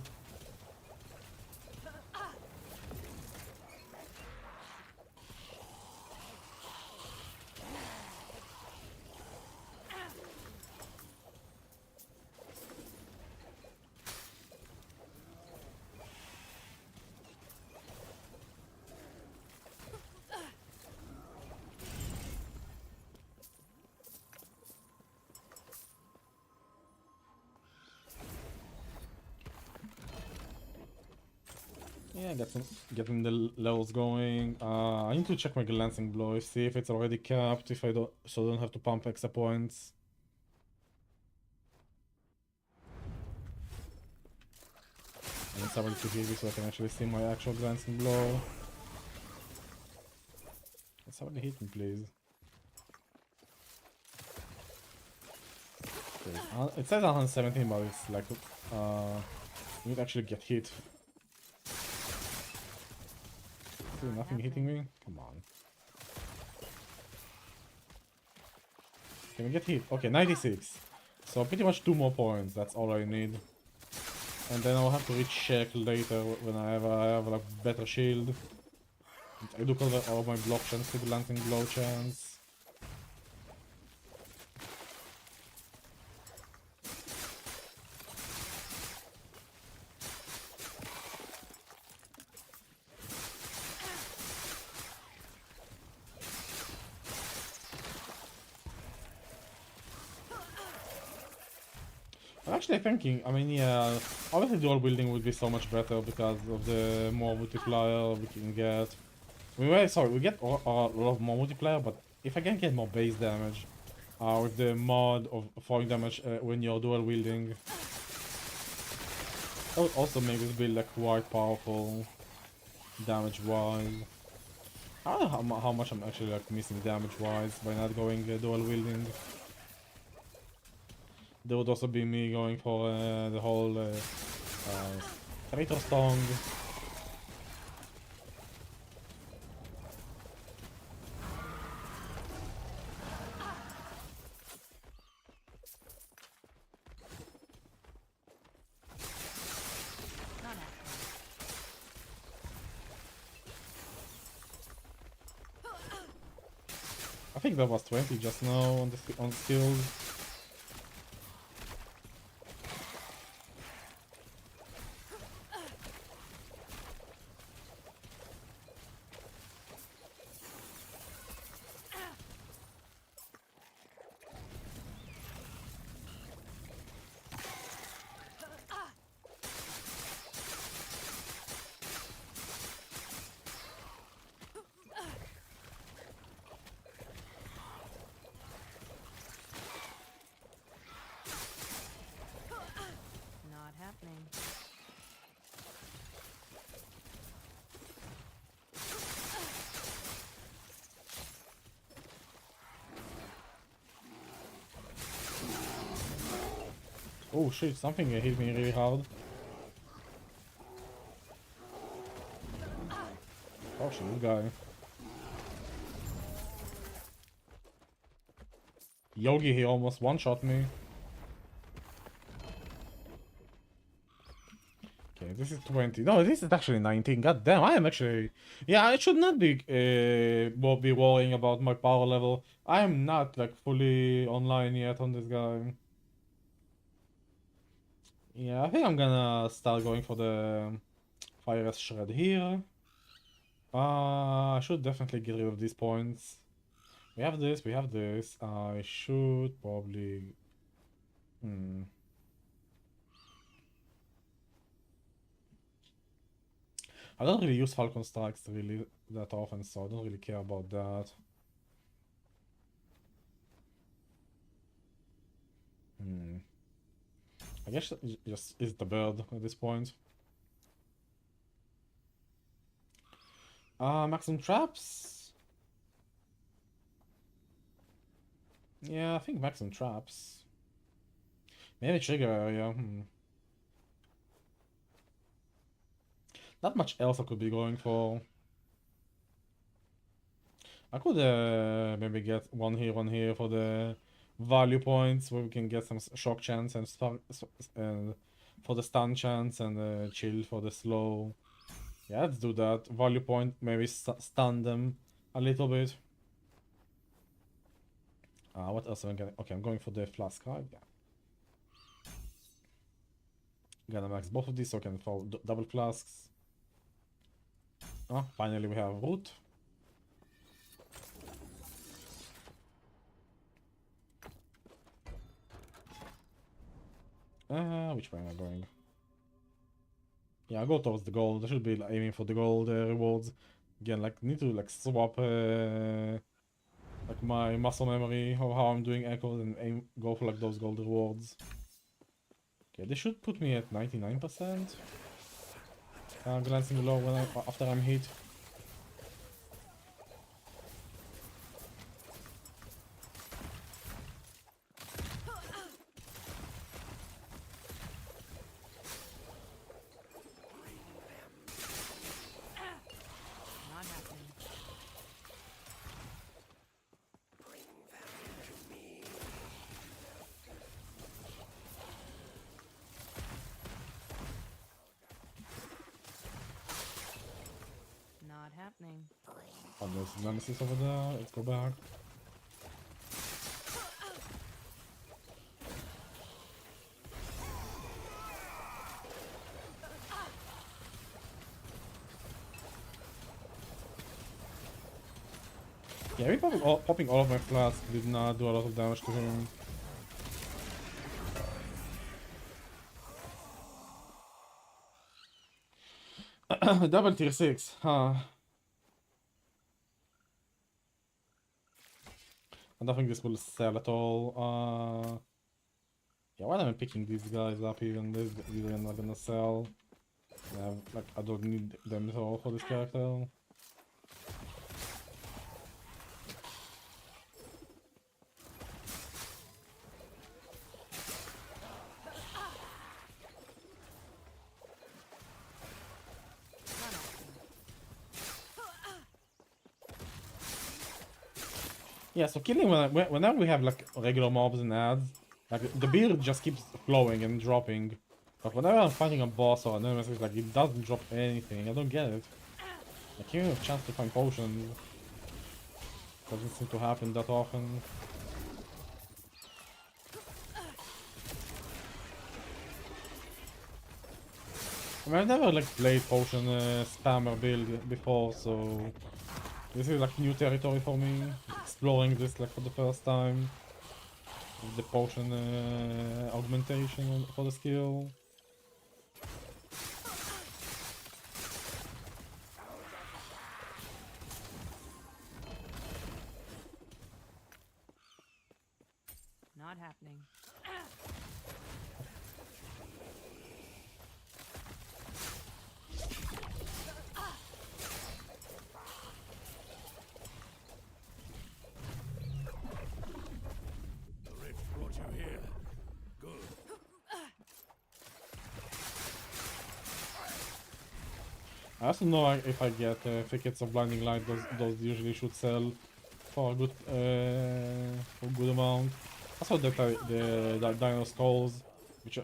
Yeah, getting the levels going. I need to check my glancing blow, see if it's already capped, if I don't, so I don't have to pump extra points. I need somebody to heal me so I can actually see my actual glancing blow. Can somebody hit me, please? Okay. It says 117, but it's like you need to actually get hit. Nothing hitting me? Come on. Can we get hit? Okay, 96. So pretty much 2 more points, that's all I need. And then I'll have to recheck later when I have like better shield. I do cover all my block chance to glancing blow chance. I'm actually thinking, I mean, yeah, obviously dual building would be so much better because of the more multiplier we can get. we get a lot of more multiplayer, but if I can get more base damage, with the mod of falling damage when you're dual wielding, that would also make this build like quite powerful damage wise. I don't know how much I'm actually like missing damage wise by not going dual wielding. There would also be me going for the whole traitor song. Not happening. I think that was 20 just now on the skills. Not happening. Oh shit, something hit me really hard. Oh shit, this guy. Yogi, he almost one-shot me. Okay, this is 20. No, this is actually 19. God damn, I am actually... Yeah, I should not be worrying about my power level. I am not like fully online yet on this guy. Yeah, I think I'm gonna start going for the Fire Shred here. I should definitely get rid of these points. We have this, we have this. I should probably... I don't really use Falcon Strikes really that often, so I don't really care about that. I guess it just is the bird at this point. Maximum traps? Yeah, I think maximum traps. Maybe trigger area. Not much else I could be going for. I could maybe get one here for the value points where we can get some shock chance and for the stun chance and chill for the slow. Yeah, let's do that. Value point, maybe stun them a little bit. What else am I getting? Okay, I'm going for the flask, right? Yeah. Gonna max both of these so I can fall double flasks. Oh, finally we have root. Which way am I going? Yeah, I'll go towards the gold. I should be like, aiming for the gold rewards. Again, like need to like swap like my muscle memory of how I'm doing echoes and go for like those gold rewards. Okay, they should put me at 99%. Glancing low when after I'm hit. Not happening. Not happening. Oh, there's nemesis over there. Let's go back. Yeah, me popping all of my flasks did not do a lot of damage to him. Double tier 6, huh? I don't think this will sell at all. Yeah, why am I picking these guys up even? These are not gonna sell. Like, I don't need them at all for this character. Yeah, so killing whenever we have like regular mobs and ads, like the build just keeps flowing and dropping. But whenever I'm fighting a boss or an enemy, like it doesn't drop anything. I don't get it. Like even a chance to find potions doesn't seem to happen that often. I mean, I've never like played potion spammer build before, so this is like new territory for me. Exploring this like for the first time. The potion augmentation for the skill. Not happening. I also know if I get tickets of blinding light, those usually should sell for a good amount. Also the dino skulls,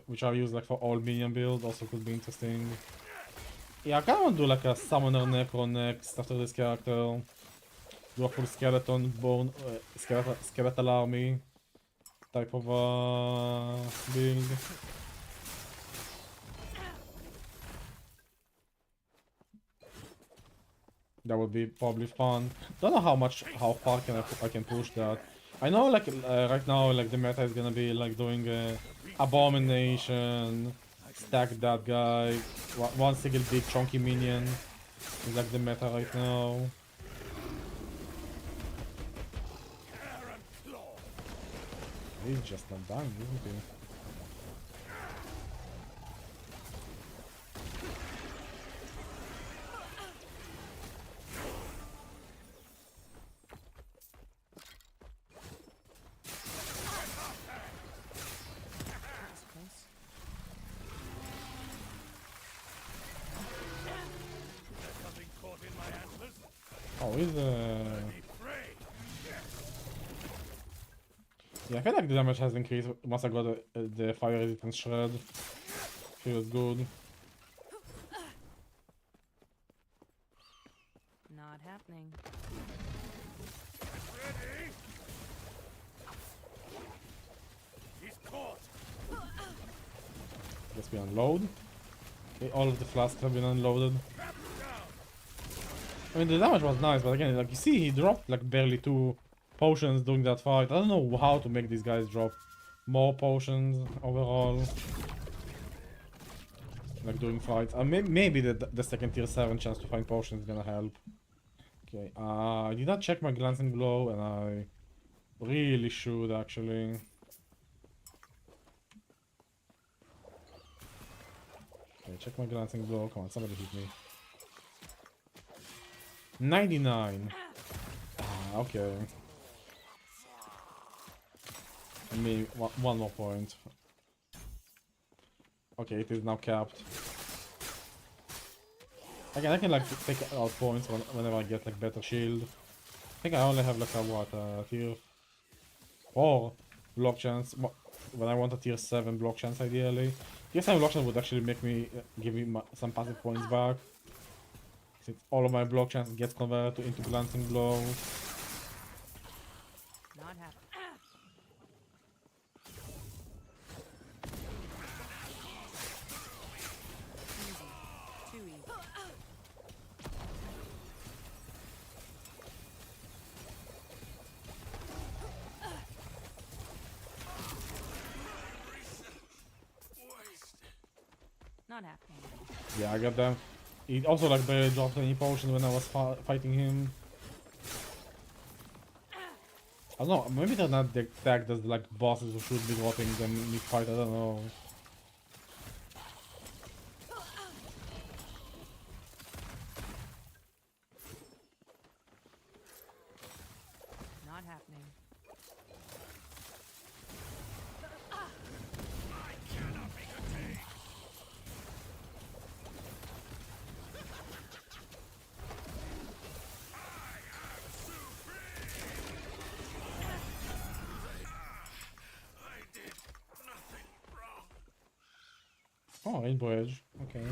which are used like for all minion builds, also could be interesting. Yeah, I kinda wanna do like a summoner necro next after this character. Do a full skeleton bone skeletal army type of build. That would be probably fun. Don't know how far I can push that. I know like right now like the meta is gonna be like doing abomination, stack that guy, one single big chunky minion is like the meta right now. He's just not dying, isn't he? Oh, he's yeah, I feel like the damage has increased once I got the fire resistance shred. Feels good. Not happening. Ready? He's caught. Guess we unload. Okay, all of the flasks have been unloaded. I mean, the damage was nice, but again, like you see, he dropped like barely 2 potions during that fight. I don't know how to make these guys drop more potions overall. Like during fights. Maybe the second tier 7 chance to find potions is gonna help. Okay, I did not check my glancing blow, and I really should actually. Okay, check my glancing blow. Come on, somebody hit me. 99. Okay. Maybe one more point. Okay, it is now capped. Again, I can like take out points whenever I get like better shield. I think I only have like a tier 4 block chance. When I want a tier 7 block chance ideally. Tier 7 block chance would actually make me give me some passive points back. Since all of my block chance gets converted into glancing blow. Not happening. Easy. Too easy. Not happening. Yeah, I got them. He also like barely dropped any potions when I was fighting him. I don't know, maybe they're not tagged as like bosses who should be dropping them mid-fight, I don't know. Not happening. Oh, Rainbow Edge. Okay.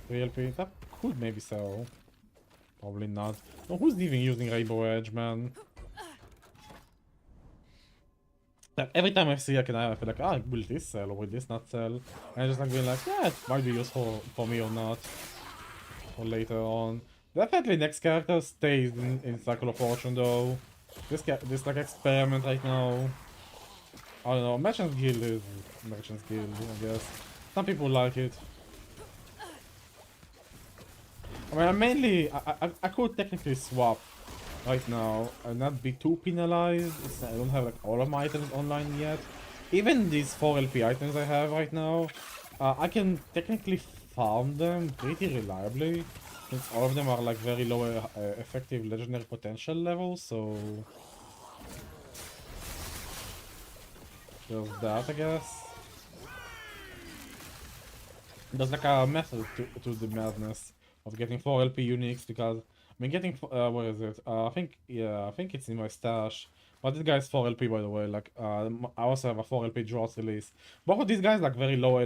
Real that could maybe sell. Probably not. No, who's even using Rainbow Edge, man? Like, every time I see like an item, I feel like, ah, will this sell or will this not sell? And I just like being like, yeah, it might be useful for me or not. Or later on. Definitely next character stays in Cycle of Fortune though. This like experiment right now. I don't know, Merchant's Guild is Merchant's Guild, I guess. Some people like it. I mean, I could technically swap right now and not be too penalized. I don't have like all of my items online yet. Even these 4 LP items I have right now, I can technically farm them pretty reliably, since all of them are like very low effective legendary potential levels, so there's that, I guess. There's like a method to the madness of getting 4 LP uniques, because I mean getting where is it? I think it's in my stash. But this guy's 4 LP, by the way. Like I also have a 4 LP draws release. Both of these guys like very low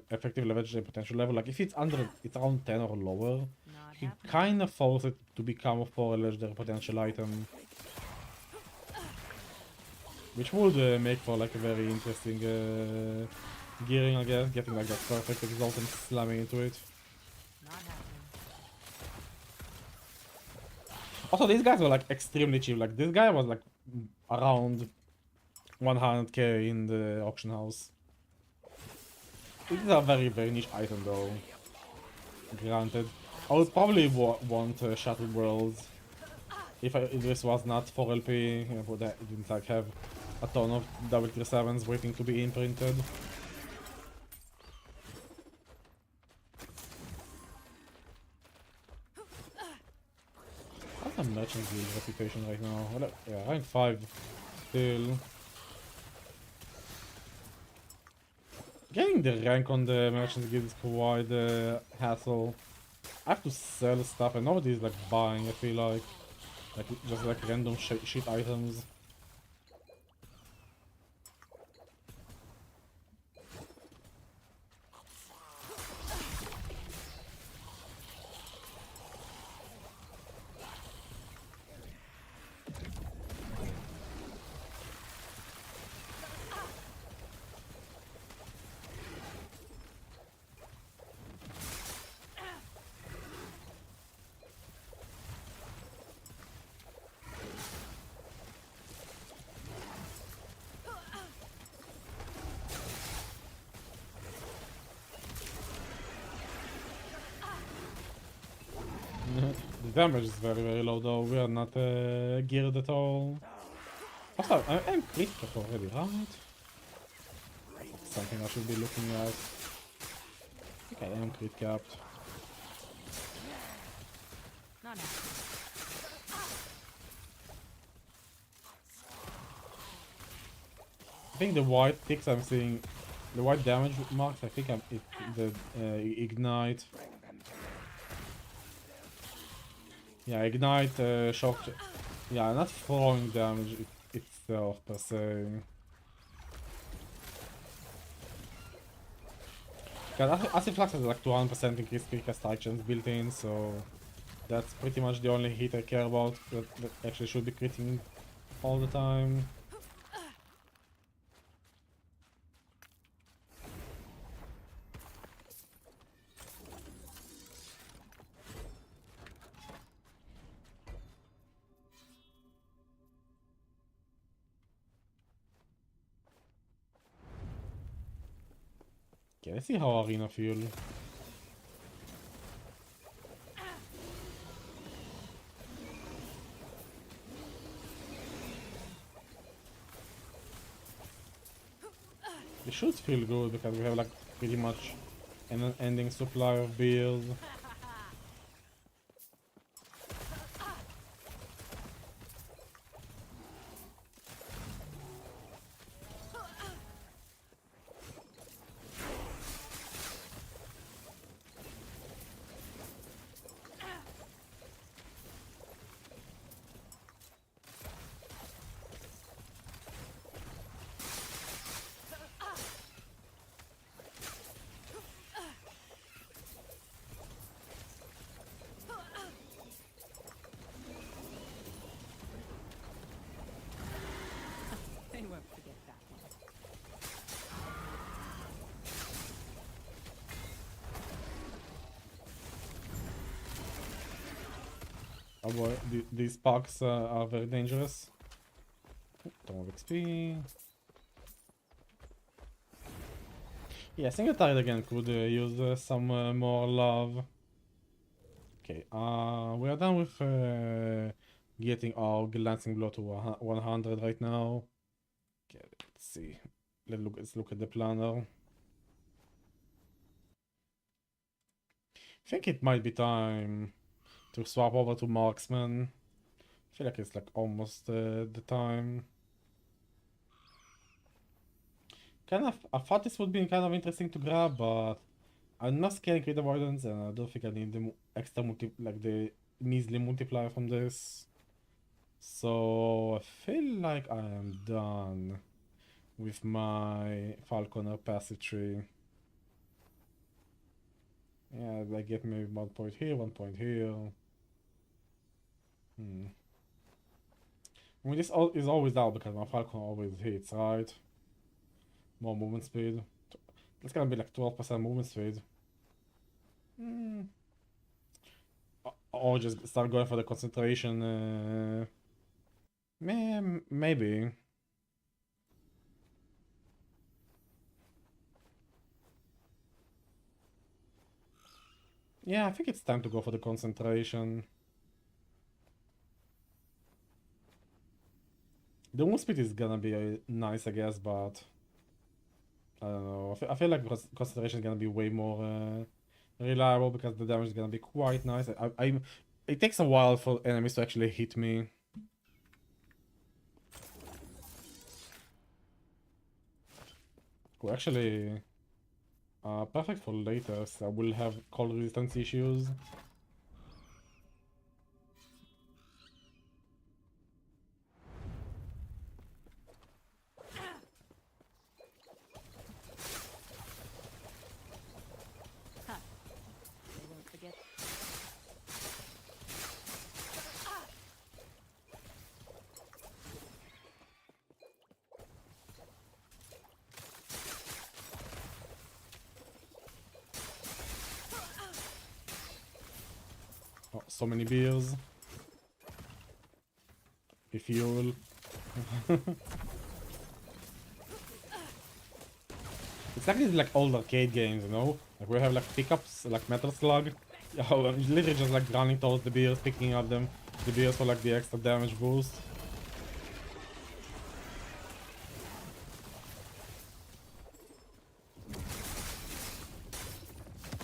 effective leverage potential level. Like if it's around 10 or lower, Not you can happening. kind of force it to become a 4 legendary potential item, which would make for like a very interesting gearing, I guess. Getting like that perfect result and slamming into it. Not happening. Also, these guys were like extremely cheap. Like this guy was like around 100k in the auction house. This is a very, very niche item though. Granted. I would probably want Shattered Worlds if this was not 4LP, but I didn't like have a ton of double tier 7s waiting to be imprinted. How's the Merchant Guild reputation right now? Well, yeah, rank 5 still. Getting the rank on the Merchant Guild is quite a hassle. I have to sell stuff and nobody's like buying, I feel like. Like just like random shit items. The damage is very, very low though. We are not geared at all. Also, I'm crit cap already, right? Something I should be looking at. I think I am crit capped. Not happening. I think the white ticks I'm seeing, the white damage marks, I think the ignite. Yeah, ignite, shock. Yeah, not throwing damage itself per se. Because Acid Flux has like 200% increased critical strike chance built in, so that's pretty much the only hit I care about that actually should be critting all the time. Okay, let's see how Arena feel. It should feel good because we have like pretty much an ending supply of beers. They won't forget that one. Oh boy, these pucks are very dangerous. Don't have XP. Yeah, single target again could use some more love. Okay, we are done with getting our glancing blow to 100 right now. Okay, let's see. Let's look at the planner. I think it might be time to swap over to marksman. I feel like it's like almost the time. I thought this would be kind of interesting to grab, but I'm not scaling crit avoidance, and I don't think I need the extra the measly multiplier from this. So I feel like I am done with my Falconer passive tree. Yeah, they get me 1 point here, 1 point here. I mean, this is always out because my Falcon always hits, right? More movement speed. It's gonna be like 12% movement speed. Or just start going for the concentration. Maybe. Yeah, I think it's time to go for the concentration. The move speed is gonna be nice, I guess, but I don't know. I feel like concentration is gonna be way more reliable because the damage is gonna be quite nice. It takes a while for enemies to actually hit me. Oh, actually, perfect for later, so I will have cold resistance issues. They won't forget. Oh, so many beers. Refuel. It's like old arcade games, you know? Like we have like pickups, like Metal Slug. Yeah, I'm literally just like running towards the beers, picking up the beers for like the extra damage boost.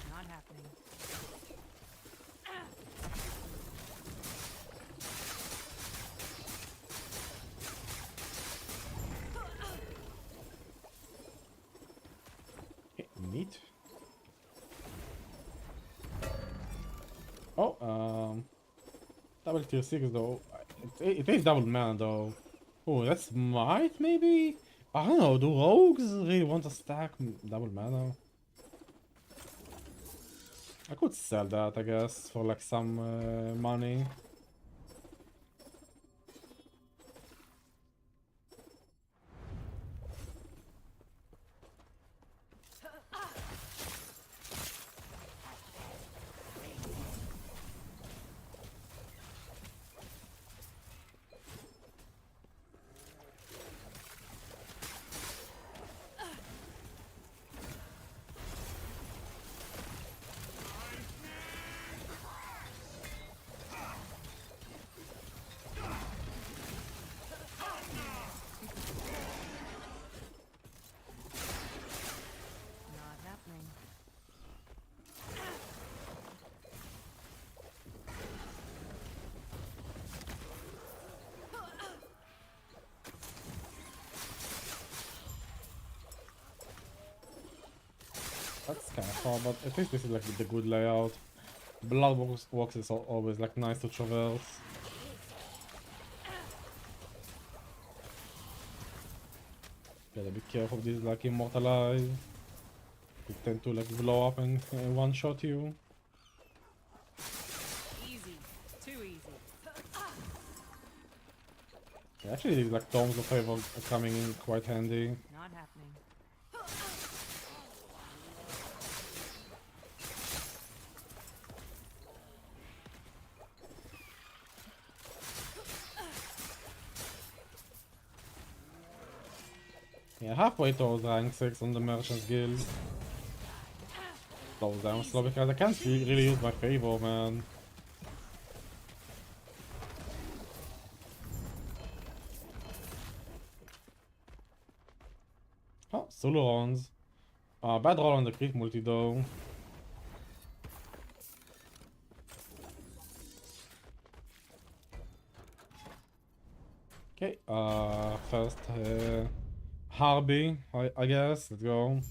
Not happening. Okay, neat. Oh, double tier 6 though. It is double mana though. Oh, that's might maybe? I don't know, do rogues really want to stack double mana? I could sell that, I guess, for like some money. That's kind of far, but at least this is like the good layout. Blood walks is always like nice to traverse. Gotta be careful of these like immortalized. They tend to like blow up and one shot you. Easy. Too easy. Yeah, actually these like tomes of favor are coming in quite handy. Not happening. Yeah, halfway towards rank 6 on the Merchant's Guild. Slow down slow because I can't really use my favor, man. Oh, solo runs. Bad roll on the crit multi though. Okay, first Harby, I guess. Let's go.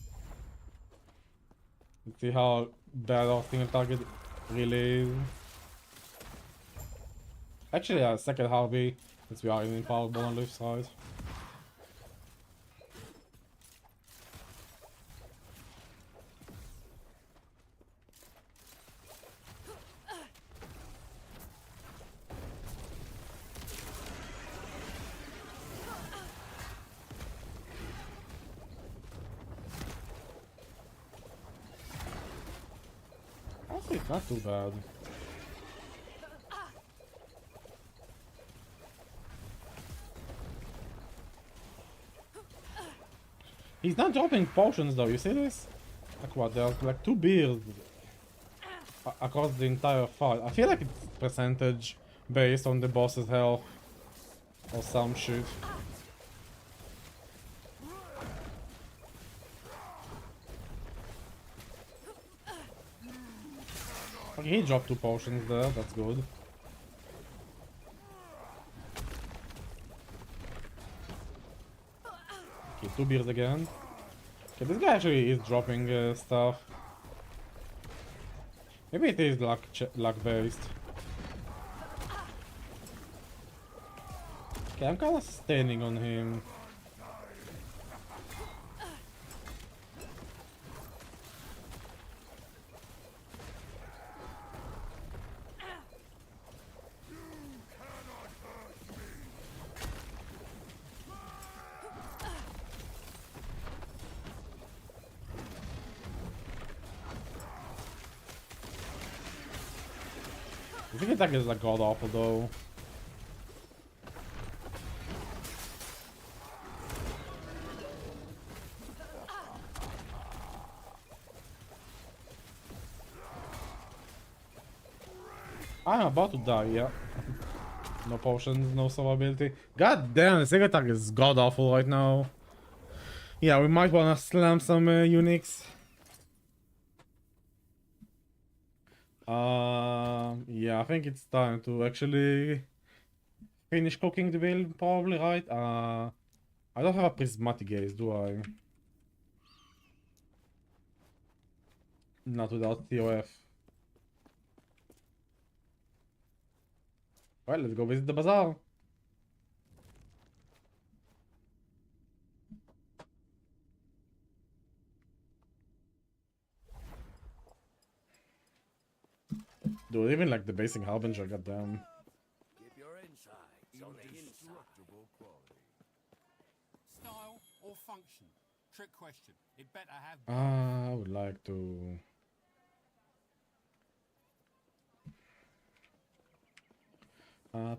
Let's see how bad our single target really is. Actually, second Harby, since we are in powerball on left side. Honestly, it's not too bad. He's not dropping potions though, you see this? Like what, there's like 2 beers across the entire fight. I feel like it's percentage based on the boss's health or some shit. Okay, he dropped 2 potions there, that's good. Okay, 2 beers again. Okay, this guy actually is dropping stuff. Maybe it is luck based. Okay, I'm kind of standing on him. I think attack is like god awful though. I'm about to die, yeah. No potions, no survivability. God damn, the single attack is god awful right now. Yeah, we might wanna slam some Unix. Yeah, I think it's time to actually finish cooking the build, probably, right? I don't have a prismatic gaze, do I? Not without TOF. Well, let's go visit the bazaar. Dude, even like the basic harbinger, goddamn. Keep your insides on the inside. Style or function? Trick question. It better have. I would like to.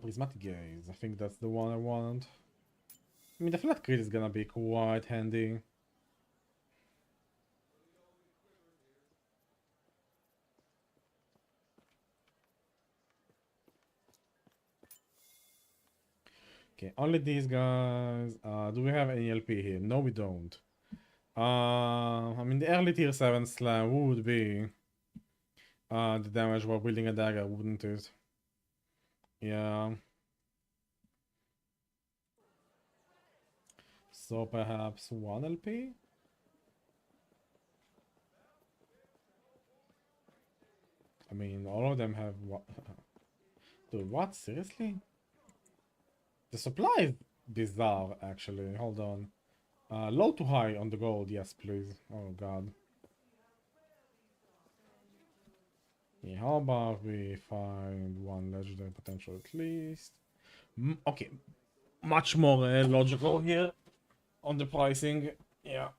Prismatic gaze. I think that's the one I want. I mean, the flat crit is gonna be quite handy. Okay, only these guys. Do we have any LP here? No, we don't. I mean, the early tier 7 slam would be the damage while wielding a dagger, wouldn't it? Yeah. So perhaps 1 LP? I mean, all of them have what? Dude, what? Seriously? The supply is bizarre, actually. Hold on. Low to high on the gold, yes, please. Oh god. Yeah, how about we find one legendary potential at least? Okay, much more logical here on the pricing. Yeah.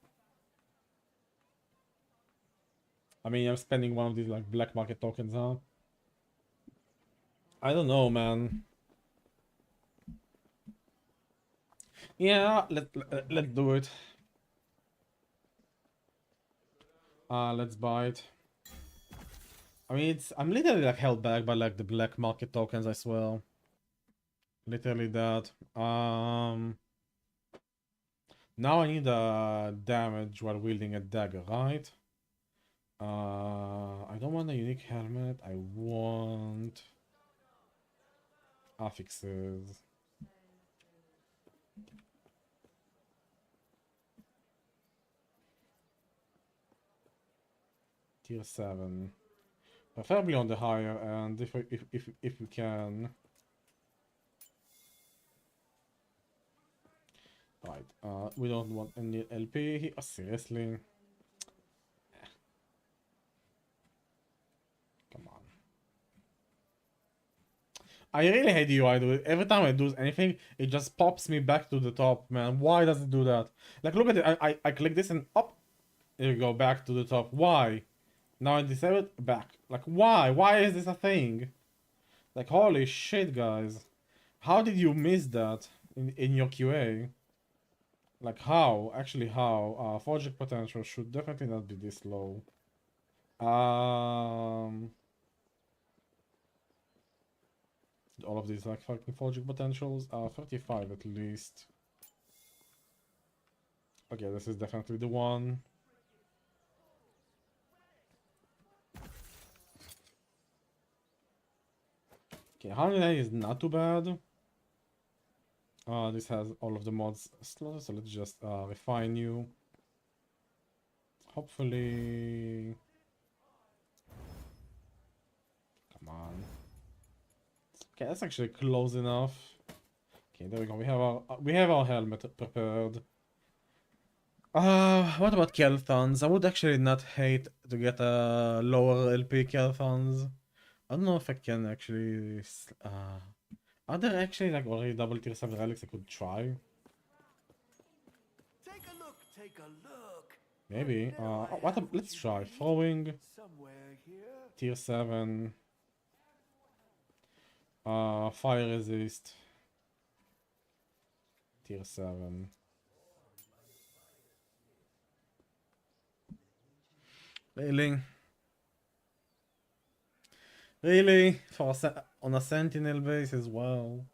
I mean, I'm spending one of these like black market tokens, huh? I don't know, man. Yeah, let's do it. Let's buy it. I mean, I'm literally like held back by like the black market tokens, I swear. Literally that. Now I need damage while wielding a dagger, right? I don't want a unique helmet. I want affixes. Tier 7. Preferably on the higher end if we can. Right, we don't want any LP here. Oh, seriously? Come on. I really hate UI, dude. Every time I do anything, it just pops me back to the top, man. Why does it do that? Like, look at it. I click this and up. There you go, back to the top. Why? Now I disable it, back. Like, why? Why is this a thing? Like, holy shit, guys. How did you miss that in your QA? Like, how? Actually, how? Forging potential should definitely not be this low. All of these, like, fucking forging potentials are 35 at least. Okay, this is definitely the one. Okay, 109 is not too bad. This has all of the mods slotted, so let's just refine you. Hopefully... Come on. Okay, that's actually close enough. Okay, there we go. We have our helmet prepared. What about Kelthons? I would actually not hate to get a lower LP Kelthons. I don't know if I can actually... Are there actually like already double tier 7 relics I could try? Take a look, take a look. Maybe. Now I What? have Let's you try. need. Throwing Somewhere here. tier 7. Fire resist. Tier 7. Really? Really? On a sentinel base as well?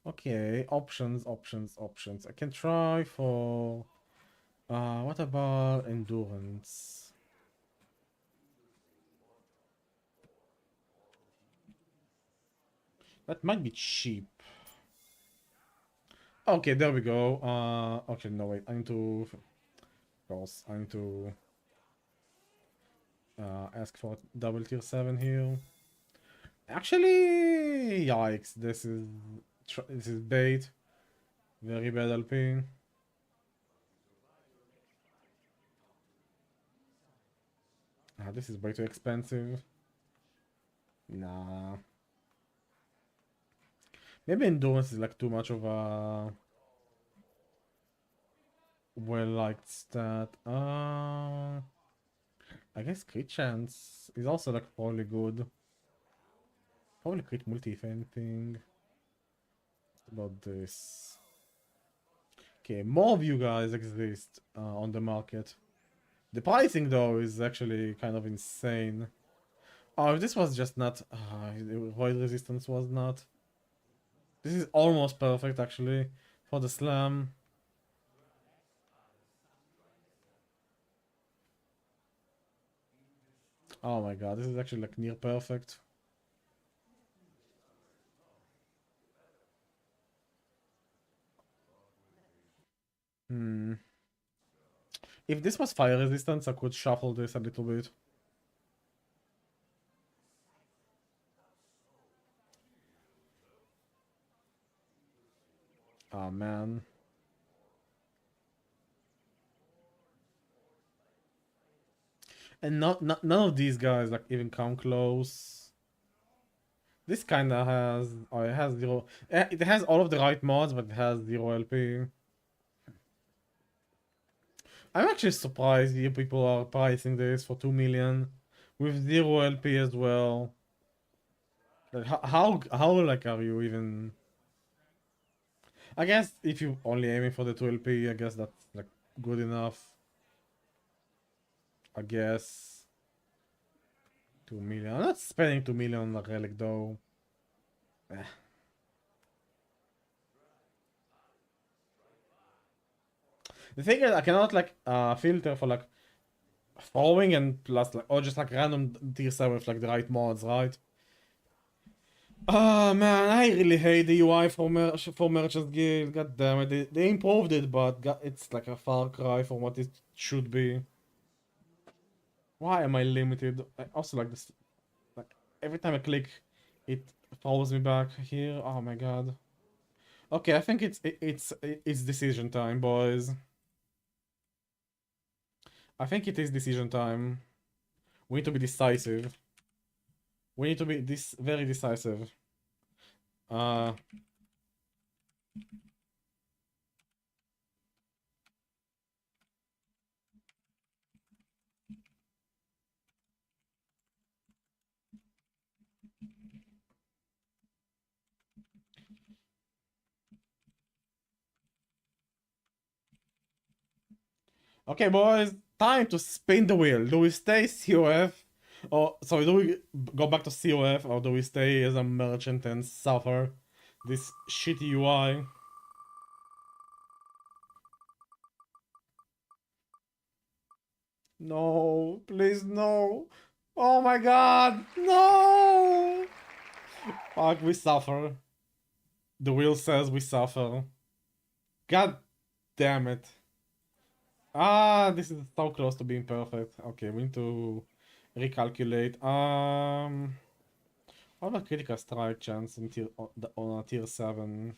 Okay, options. I can try for... what about endurance? That might be cheap. Okay, there we go. Okay, no, wait. I need to... Of course, I need to... ask for double tier 7 here. Actually, yikes. This is bait. Very bad LP. This is way too expensive. Nah. Maybe endurance is like too much of a well-liked stat. I guess crit chance is also like probably good. Probably crit multi if anything. What about this? Okay, more of you guys exist on the market. The pricing though is actually kind of insane. Oh, if this was just not... the void resistance was not. This is almost perfect actually for the slam. Oh my god, this is actually like near perfect. Hmm. If this was fire resistance, I could shuffle this a little bit. Oh man. And none of these guys like even come close. This kinda has, oh, it has zero. It has all of the right mods, but it has 0 LP. I'm actually surprised you people are pricing this for 2 million with 0 LP as well. Like how like are you even? I guess if you only aiming for the 2 LP, I guess that's like good enough. I guess 2 million. I'm not spending 2 million on a relic though. Eh. The thing is, I cannot like filter for like throwing and plus like or just like random tier 7 with like the right mods, right? Oh man, I really hate the UI for Merchant's Guild. God damn it, they improved it, but it's like a far cry from what it should be. Why am I limited? I also like this, like every time I click, it throws me back here. Oh my god. Okay, I think it's decision time, boys. I think it is decision time. We need to be decisive. We need to be this very decisive. Uh, okay, boys, time to spin the wheel. Do we stay COF? Or, sorry, do we go back to COF or do we stay as a merchant and suffer this shitty UI? No, please no. Oh my god, no! Fuck, we suffer. The wheel says we suffer. God damn it. Ah, this is so close to being perfect. Okay, we need to recalculate. What about critical strike chance in on a tier 7?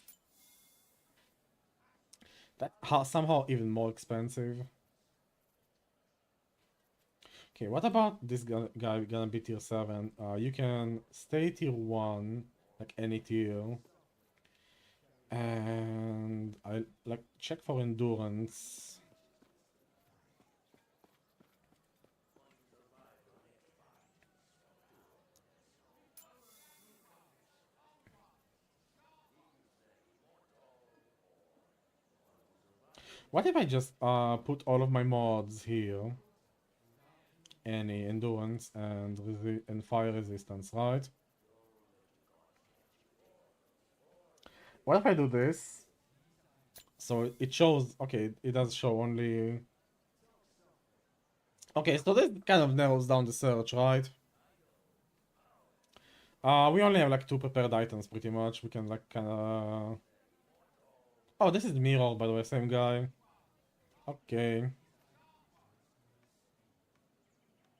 That somehow even more expensive. Okay, what about this guy gonna be tier 7? You can stay tier 1, like any tier. And I like check for endurance. What if I just put all of my mods here? Any endurance and fire resistance, right? What if I do this? So it shows, okay, it does show only. Okay, so this kind of narrows down the search, right? We only have like 2 prepared items pretty much. We can like kinda. Oh, this is Mirror, by the way, same guy. Okay.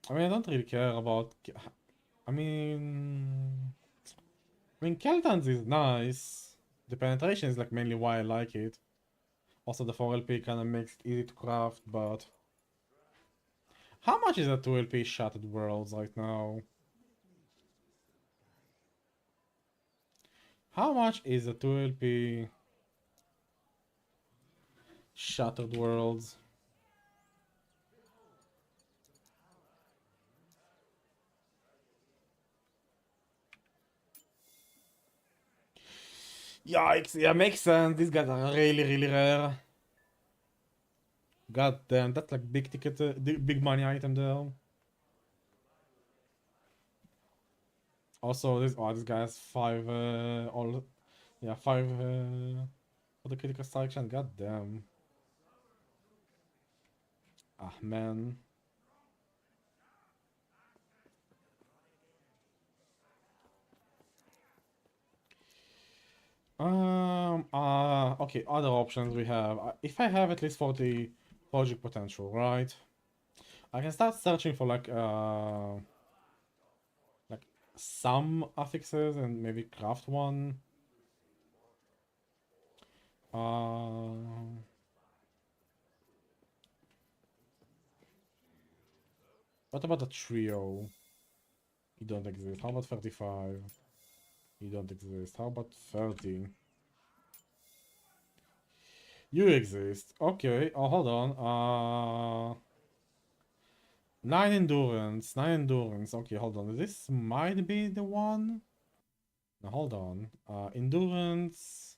I mean, I don't really care about. I mean. Keltans is nice. The penetration is like mainly why I like it. Also, the 4 LP kind of makes it easy to craft, but. How much is a 2 LP Shattered Worlds right now? How much is a 2 LP Shattered Worlds? Yikes, yeah, makes sense. These guys are really rare. God damn, that's like big ticket, big money item there. Also, this guy has 5, all, yeah, 5, for the critical strike chance. God damn. Ah, man. okay, other options we have. If I have at least 40 logic potential, right? I can start searching for like some affixes and maybe craft one. What about the trio? You don't exist. How about 35? You don't exist. How about 30? You exist. Okay. Oh, hold on. 9 endurance. 9 endurance. Okay, hold on. This might be the one. Now, hold on. Endurance.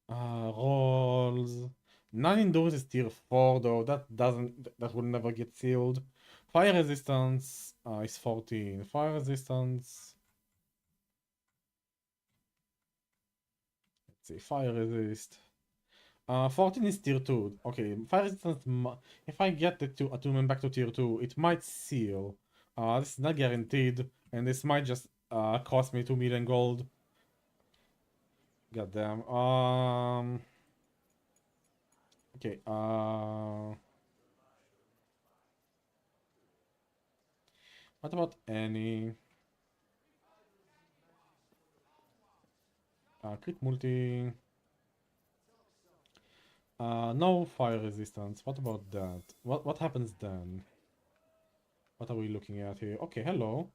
Rolls. 9 endurance is tier 4 though. That will never get sealed. Fire resistance is 14. Fire resistance. Let's see. Fire resist. 14 is tier 2. Okay, fire resistance. If I get the attunement back to tier 2, it might seal. This is not guaranteed, and this might just cost me 2 million gold. Goddamn. Okay. What about any? Crit multi. No fire resistance. What about that? What happens then? What are we looking at here? Okay, hello.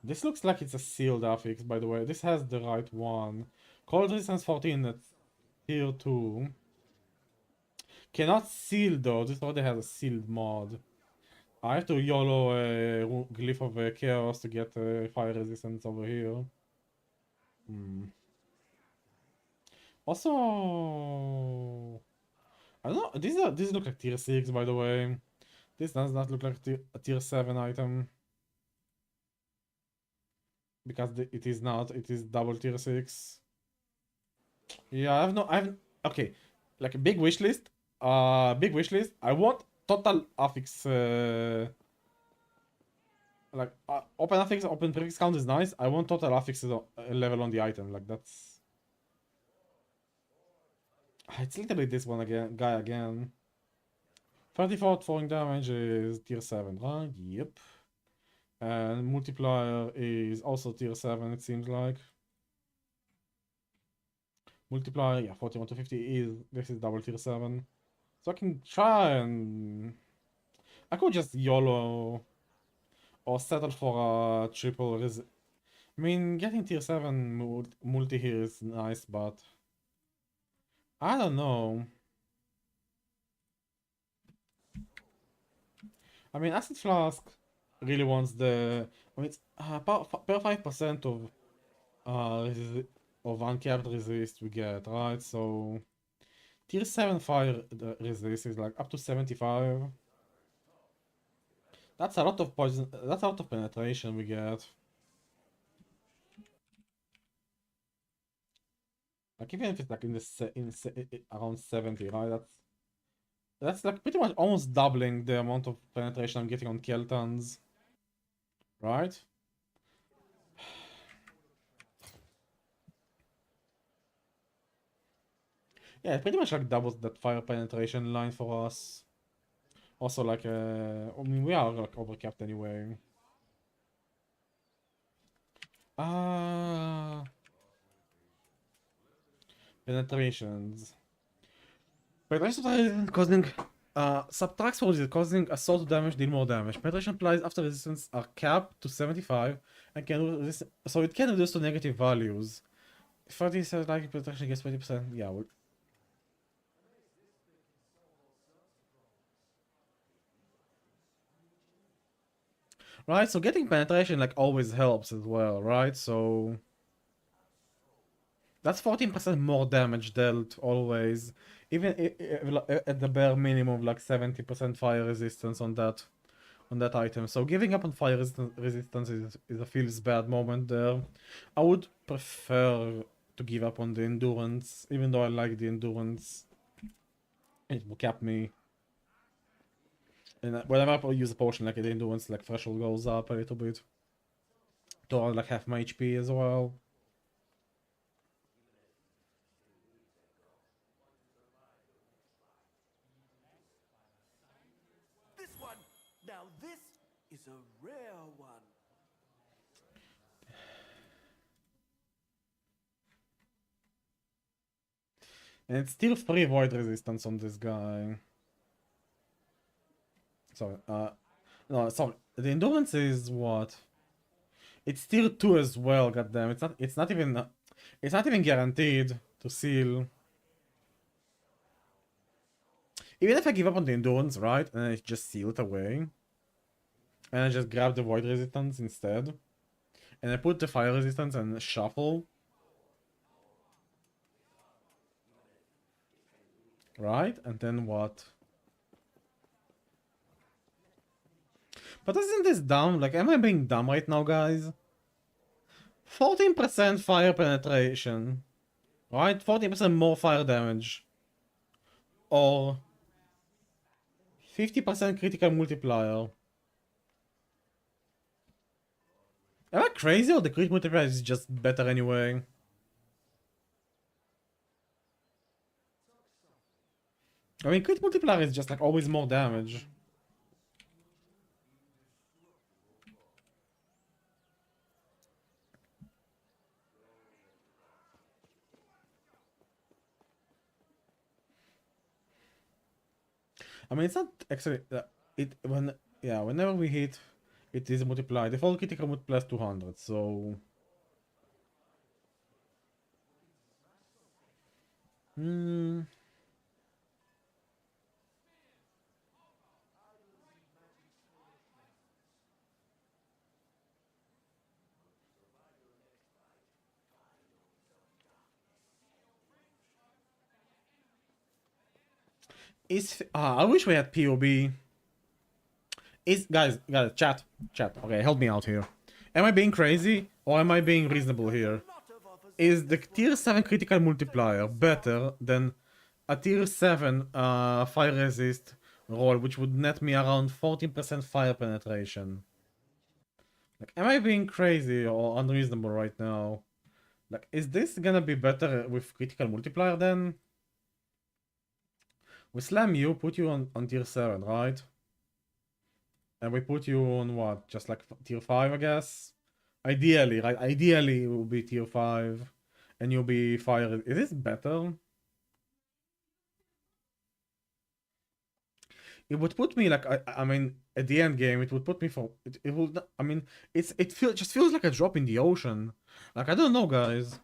This looks like it's a sealed affix, by the way. This has the right one. Cold resistance 14 at tier 2. Cannot seal though. This already has a sealed mod. I have to YOLO a glyph of chaos to get fire resistance over here. Also, I don't know. These look like tier 6, by the way. This does not look like a tier 7 item. Because it is not. It is double tier 6. Yeah, okay. Like a big wish list. Big wish list. I want total affix. Like open affix, open prefix count is nice. I want total affix level on the item. Like that's. It's literally this one again, guy again. 34 falling damage is tier 7, right? Yep. And multiplier is also tier 7, it seems like. Multiplier, yeah, 41 to 50 is, this is double tier 7. So I can try and... I could just YOLO or settle for a triple I mean, getting tier 7 multi here is nice, but... I don't know. I mean, Acid Flask really wants the... I mean, it's per 5% of uncapped resist we get, right? So... Tier 7 fire resist is like up to 75. That's a lot of poison. That's a lot of penetration we get. Like even if it's like around 70, right? That's like pretty much almost doubling the amount of penetration I'm getting on Keltons, right? Yeah, it pretty much like doubles that fire penetration line for us. Also, like, I mean, we are like overcapped anyway. Penetrations. Penetration causing subtracts for this causing assault damage, deal more damage. Penetration applies after resistance are capped to 75 and can resist, so it can reduce to negative values. 30 says like penetration gets 20%. Yeah, well, right, so getting penetration like always helps as well, right? So that's 14% more damage dealt always. Even at the bare minimum, like 70% fire resistance on that item. So giving up on fire resistance is a feels bad moment there. I would prefer to give up on the endurance, even though I like the endurance. It will cap me. And whenever I use a potion, like the endurance like threshold goes up a little bit. To like half my HP as well. is a rare one. And it's still 3 void resistance on this guy. Sorry, no, sorry. The endurance is what? It's still 2 as well, goddamn. It's not even guaranteed to seal. Even if I give up on the endurance, right? And I just seal it away. And I just grab the void resistance instead. And I put the fire resistance and shuffle. Right? And then what? But isn't this dumb? Like, am I being dumb right now, guys? 14% fire penetration. Right? 40% more fire damage. Or 50% critical multiplier. Am I crazy or the crit multiplier is just better anyway? I mean, crit multiplier is just like always more damage. I mean, it's not actually whenever we hit, it is multiplied. The full critical multiplier is 200. So, I wish we had POB. Guys, chat. Okay, help me out here. Am I being crazy or am I being reasonable here? Is the tier 7 critical multiplier better than a tier 7 fire resist roll, which would net me around 14% fire penetration? Like, am I being crazy or unreasonable right now? Like, is this gonna be better with critical multiplier then? We slam you, put you on tier 7, right? And we put you on what? Just like tier 5, I guess? Ideally, right? Ideally, it will be tier 5. And you'll be fire. Is this better? It would put me like, I mean, at the end game, it would put me for. It would. I mean, just feels like a drop in the ocean. Like, I don't know, guys.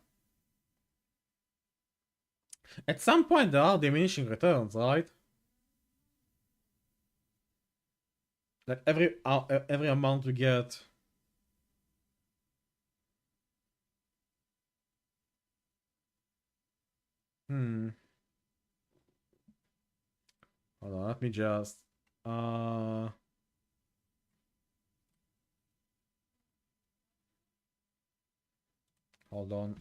At some point, there are diminishing returns, right? Like every amount we get. Hold on, let me just hold on.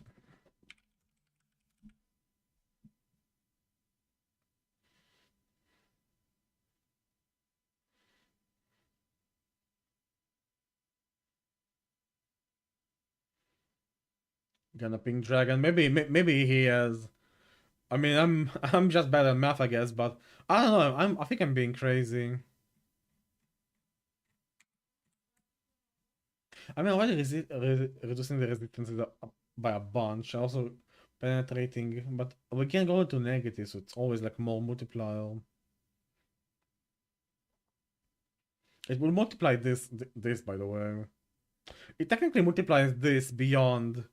Gonna ping dragon. Maybe he has. I mean, I'm just bad at math, I guess, but I don't know. I think I'm being crazy. I mean, already reducing the resistance by a bunch, also penetrating, but we can go into negative, so it's always like more multiplier. It will multiply this, by the way. It technically multiplies this beyond.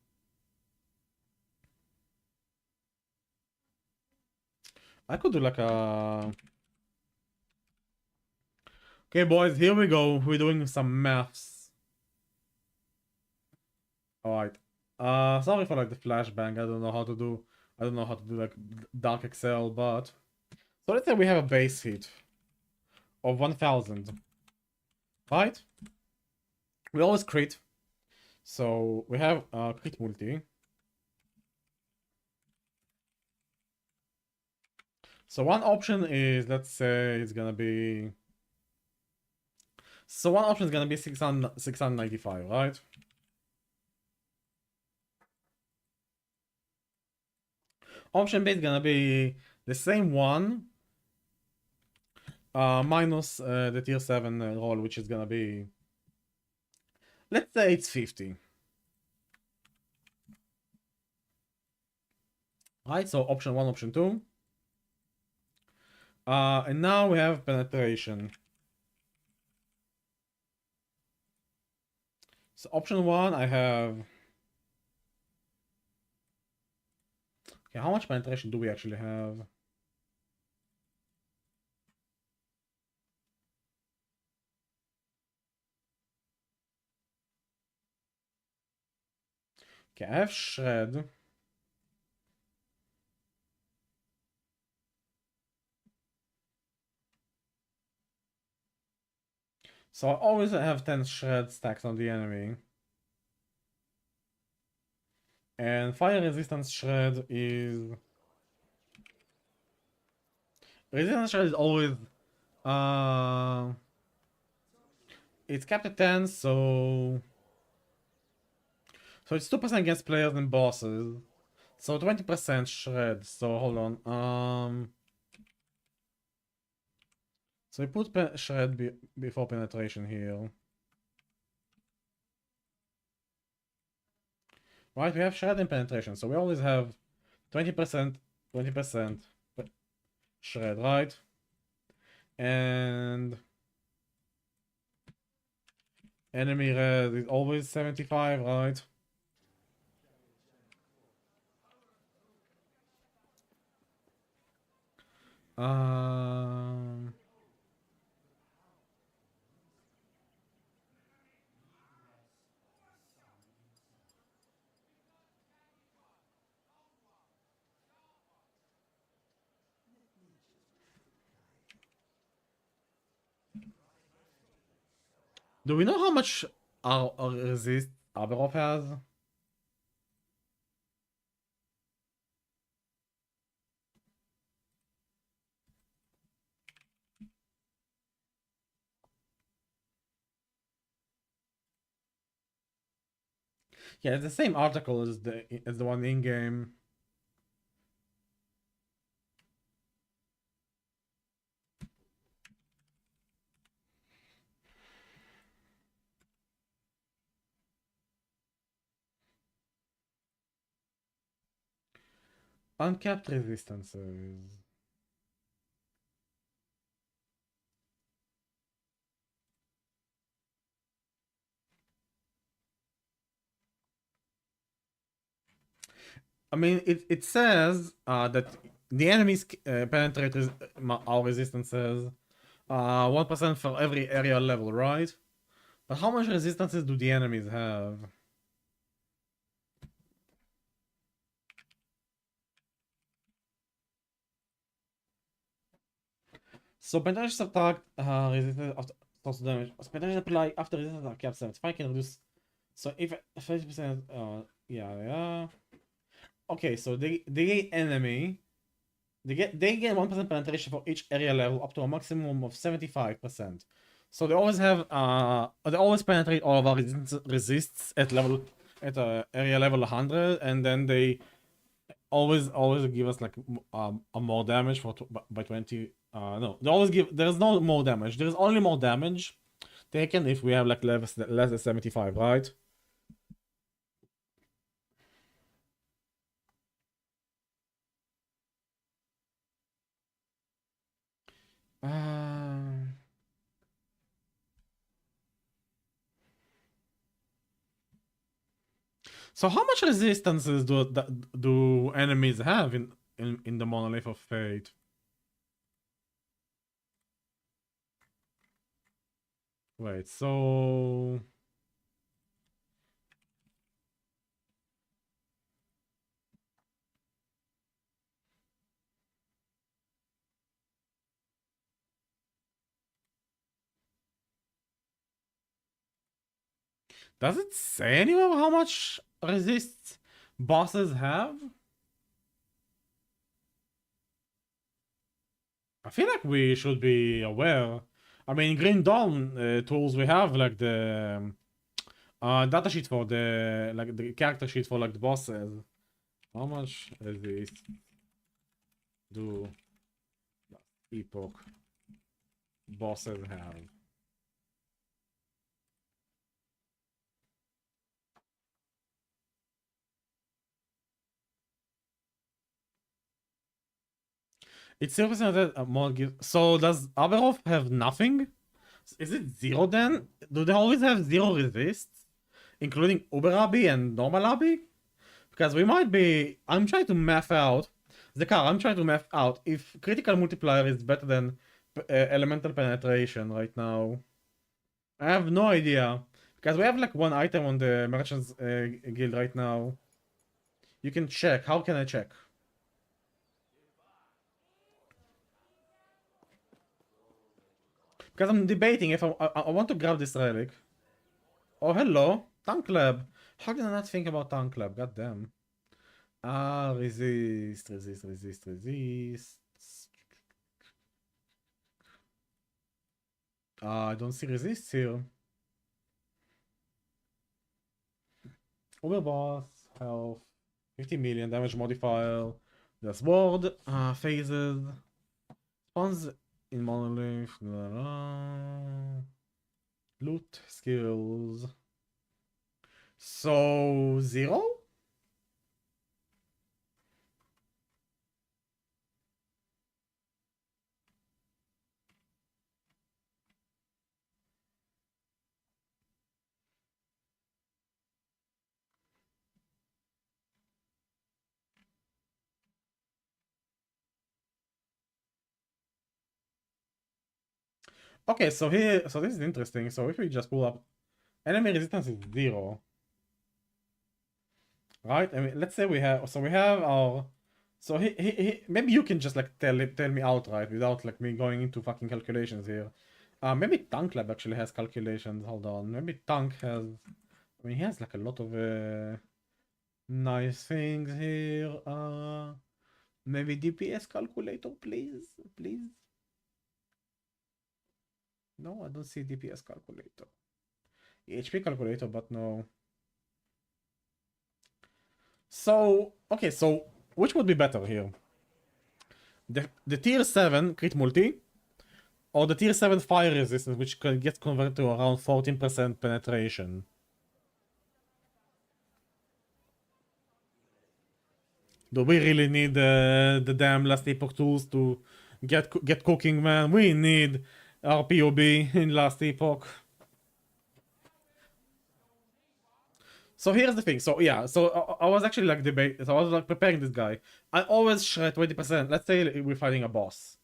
I could do like a. Okay, boys, here we go. We're doing some maths. Alright. Sorry for like the flashbang. I don't know how to do like Dark Excel, but so let's say we have a base hit of 1000. Right? We always crit. So we have crit multi. So one option is, let's say it's gonna be. So one option is gonna be 695, right? Option B is gonna be the same one, minus the tier 7 roll, which is gonna be Let's say it's 50. Right, so option 1, option 2. And now we have penetration. So option 1, I have... Okay, how much penetration do we actually have? Okay, I have shred. So I always have 10 shred stacks on the enemy. And fire resistance shred is... Resistance shred is always... It's capped at 10, so... So it's 2% against players and bosses. So 20% shred, so hold on. So we put shred before penetration here. Right, we have shred and penetration, so we always have 20%, 20% shred, right? And enemy red is always 75, right? Um, do we know how much our resist Aberov has? Yeah, it's the same article as the one in game. Uncapped resistances. I mean, it says that the enemies penetrate our resistances 1% for every area level, right? But how much resistances do the enemies have? So penetration attack resistance after total damage. So penetration apply after resistance attack cap 75 can reduce. So if 50%, yeah. Okay, so the enemy they gain 1% penetration for each area level up to a maximum of 75%. So they always penetrate all of our resists at area level 100, and then they always give us like a more damage by 20. No, they always give. There's no more damage. There's only more damage taken if we have like less than 75, right? Uh, so how much resistances do enemies have in the Monolith of Fate? Wait, so does it say anywhere how much resists bosses have? I feel like we should be aware. I mean, Green Dawn tools we have like the data sheet for the character sheet for like the bosses. How much resist do epoch bosses have? It's 0% more so does Aberov have nothing? Is it 0 then? Do they always have 0 resists? Including Uber Abi and normal Abi? Because we might be... I'm trying to math out... I'm trying to math out if critical multiplier is better than elemental penetration right now. I have no idea. Because we have like one item on the merchants guild right now. You can check. How can I check? Because I'm debating if I want to grab this relic. Oh, hello. Tank Lab. How did I not think about Tank Lab? God damn. Ah, resist. I don't see resist here. Overboss, health, 50 million, damage modifier. There's ward, phases. Spawns in monolith. Loot, skills. So, 0? Okay, so here, so this is interesting. So if we just pull up, enemy resistance is 0, right? I mean, let's say we have, so we have our, so maybe you can just like tell me outright without like me going into fucking calculations here. Maybe Tank Lab actually has calculations. Hold on, maybe Tank has. I mean, he has like a lot of nice things here. Maybe DPS calculator, please. No, I don't see DPS calculator. HP calculator, but no. So, okay, so which would be better here? The tier 7 crit multi, or the tier 7 fire resistance, which gets converted to around 14% penetration? Do we really need the damn last epoch tools to get cooking, man? We need our POB in last epoch. So here's the thing. So yeah, so I was actually like so I was like preparing this guy. I always shred 20%. Let's say we're fighting a boss.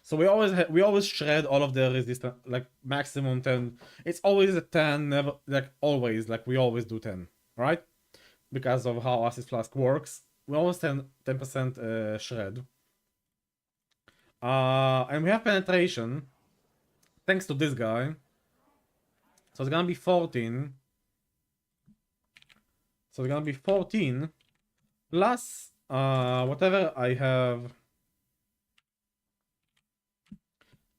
So we always shred all of the resistance, like maximum 10. It's always a 10, never like always, like we always do 10, right? Because of how Acid Flask works. We always 10% shred. And we have penetration thanks to this guy. So it's gonna be 14. So it's gonna be 14 plus whatever I have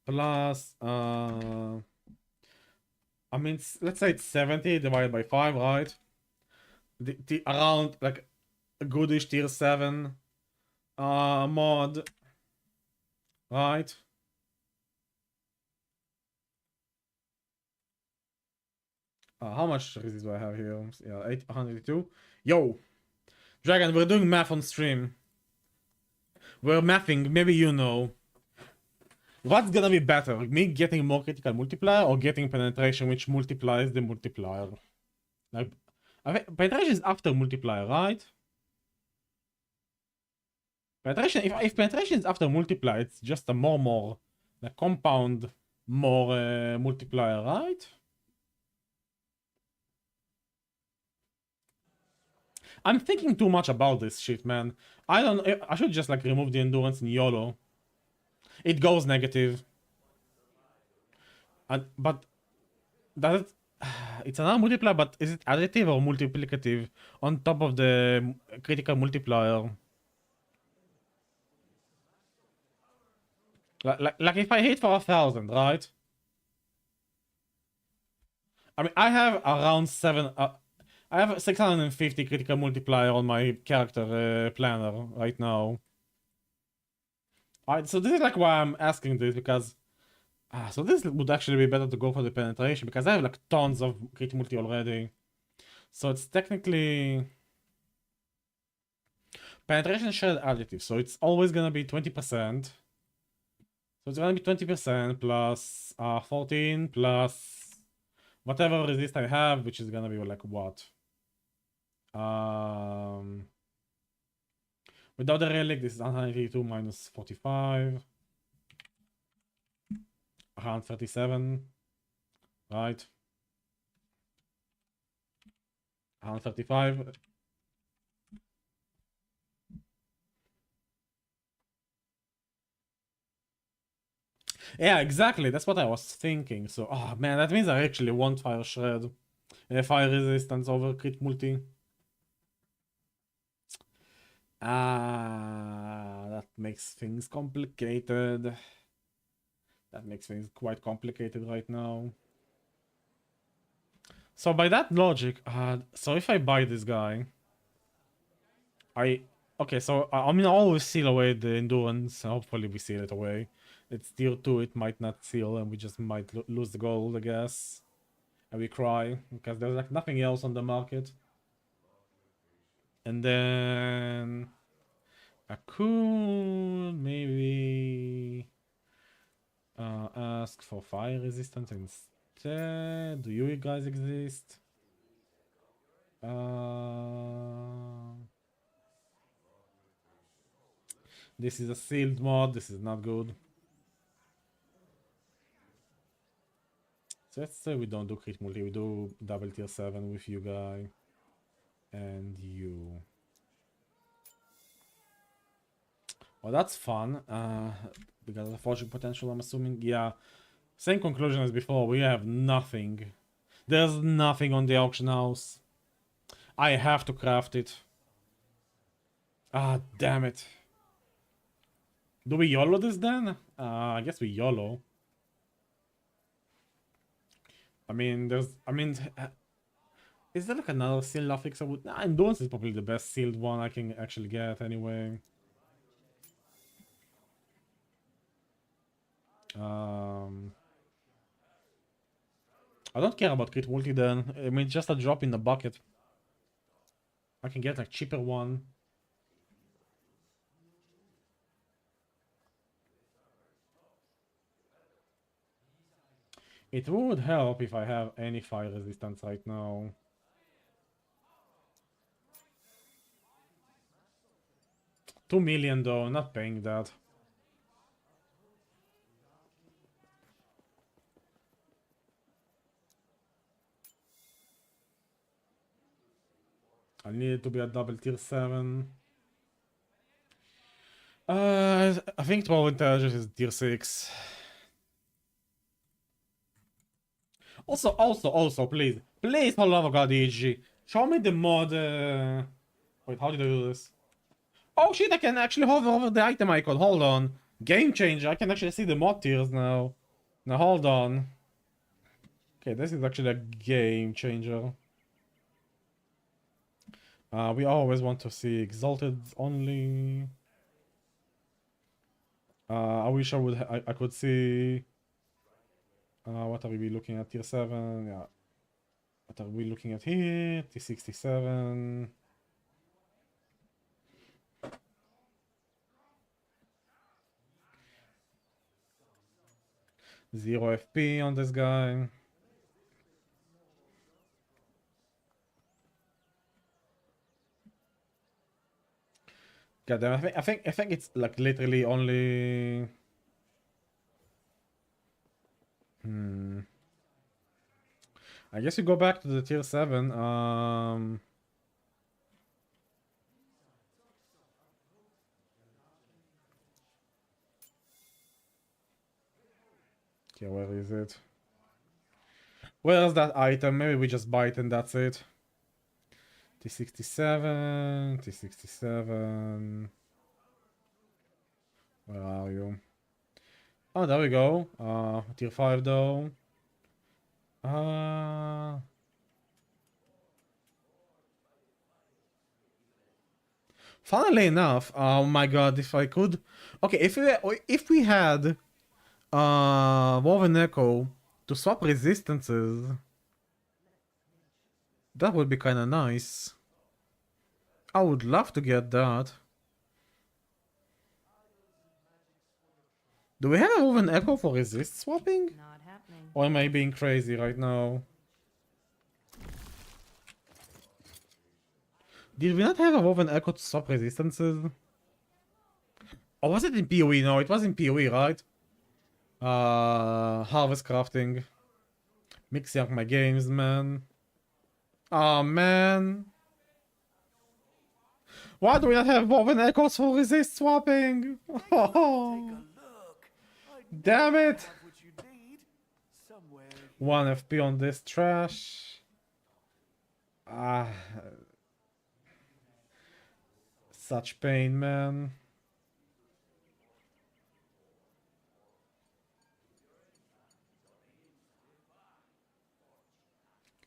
plus I mean, let's say it's 70 divided by 5, right? The around like a goodish tier 7 mod, right? How much resist do I have here? Yeah, 802. Yo, Dragon, we're doing math on stream. We're mathing. Maybe you know. What's gonna be better? Me getting more critical multiplier or getting penetration, which multiplies the multiplier? Like, I think penetration is after multiplier, right? Penetration. If penetration is after multiplier, it's just a more like compound more multiplier, right? I'm thinking too much about this shit, man. I should just like remove the endurance in YOLO. It goes negative. But does it... It's another multiplier, but is it additive or multiplicative on top of the critical multiplier? Like if I hit for 1,000, right? I mean, I have around 7... I have 650 critical multiplier on my character planner right now. Alright, so this is like why I'm asking this, because... so this would actually be better to go for the penetration, because I have like tons of crit multi already. So it's technically... Penetration shred additive, so it's always gonna be 20%. So it's gonna be 20% plus 14 plus whatever resist I have, which is gonna be like what? Without the relic, this is 182 minus 45. 137. Right. 135. Yeah, exactly. That's what I was thinking. So, oh man, that means I actually want Fire Shred. Fire Resistance over Crit Multi. That makes things complicated. That makes things quite complicated right now. So by that logic, so if I buy this guy, okay, so I'm gonna always seal away the endurance. Hopefully we seal it away. It's tier 2, it might not seal, and we just might lose the gold, I guess. And we cry, because there's like nothing else on the market. And then I could maybe ask for fire resistance instead. Do you guys exist? This is a sealed mod, this is not good. So let's say we don't do crit multi, we do double tier 7 with you guy. And you. Well, that's fun. Because of forging potential, I'm assuming. Yeah. Same conclusion as before, we have nothing. There's nothing on the auction house. I have to craft it. Ah, damn it. Do we YOLO this then? I guess we YOLO. I mean, is there like another sealed affix I would... Nah, Endurance is probably the best sealed one I can actually get anyway. I don't care about crit multi then. I mean, just a drop in the bucket. I can get a cheaper one. It would help if I have any fire resistance right now. $2 million though, not paying that. I need it to be a double tier 7. I think 12 intelligence is tier 6. Also, please, for love of God, EG, show me the mod. Wait, how did I do this? Oh shit, I can actually hover over the item icon. Hold on. Game changer, I can actually see the mod tiers now. Now, hold on. Okay, this is actually a game changer. We always want to see exalted only. I wish I could see. What are we looking at? Tier 7, yeah. What are we looking at here? Tier 67. Zero FP on this guy. God damn, I think it's like literally only. I guess you go back to the tier 7. Okay, where is it? Where's that item? Maybe we just buy it and that's it. T67, T67. Where are you? Oh, there we go. Tier 5 though. Funnily enough, oh my god, if I could. Okay, if we had Woven Echo to swap resistances, that would be kind of nice. I would love to get that. Do we have a woven echo for resist swapping? Not happening. Or am I being crazy right now? Did we not have a woven echo to swap resistances? Or was it in PoE? No, it was in PoE, right? Harvest crafting. Mixing up my games, man. Oh man. Why do we not have woven echoes for resist swapping? Take a look. I Damn it! have what you need somewhere. 1 FP on this trash. Ah. Such pain, man.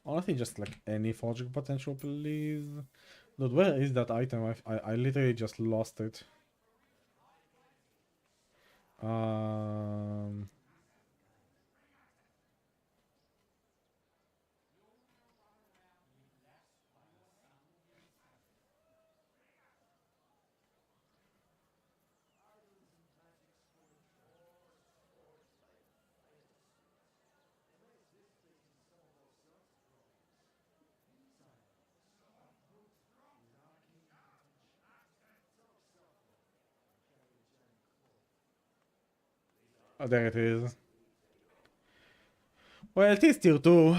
Honestly, just like any forging potential, please. Dude, where is that item? I literally just lost it. Oh, there it is. Well, it is tier 2.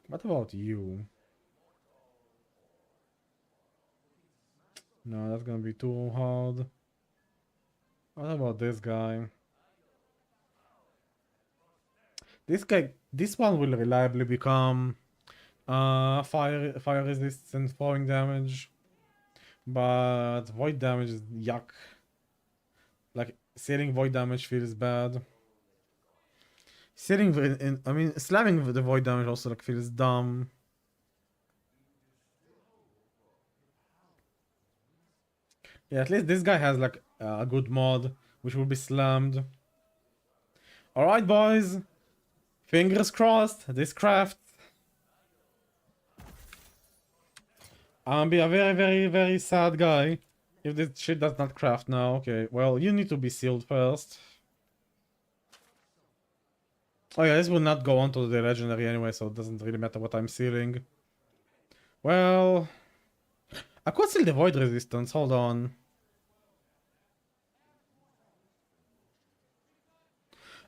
What about you? No, that's gonna be too hard. What about this guy? This one will reliably become fire resistance, throwing damage. But void damage is yuck. Like, sealing void damage feels bad. I mean, slamming the void damage also like feels dumb. Yeah, at least this guy has like a good mod, which will be slammed. Alright, boys. Fingers crossed, this craft. I'm gonna be a very, very, very sad guy if this shit does not craft now. Okay, well, you need to be sealed first. Oh yeah, this will not go on to the legendary anyway, so it doesn't really matter what I'm sealing. Well, I could seal the void resistance, hold on.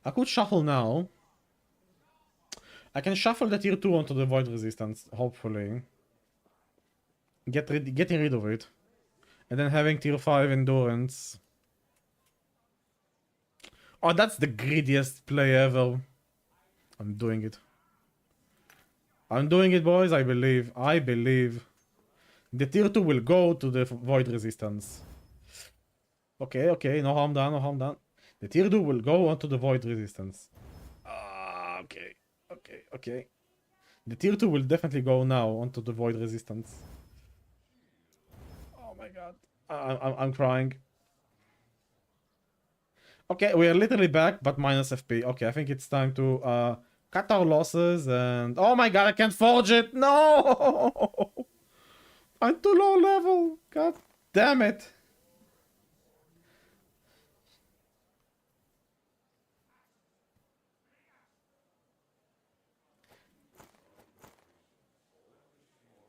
I could shuffle now. I can shuffle the tier 2 onto the void resistance, hopefully. Getting rid of it. And then having tier 5 endurance. Oh, that's the greediest play ever. I'm doing it. I'm doing it, boys, I believe. I believe. The tier 2 will go to the void resistance. Okay, okay, no harm done, no harm done. The tier 2 will go onto the void resistance. Okay, okay, okay. The tier 2 will definitely go now onto the void resistance. Oh my god. I'm crying. Okay, we are literally back, but minus FP. Okay, I think it's time to cut our losses and... Oh my god, I can't forge it! No! I'm too low level! God damn it!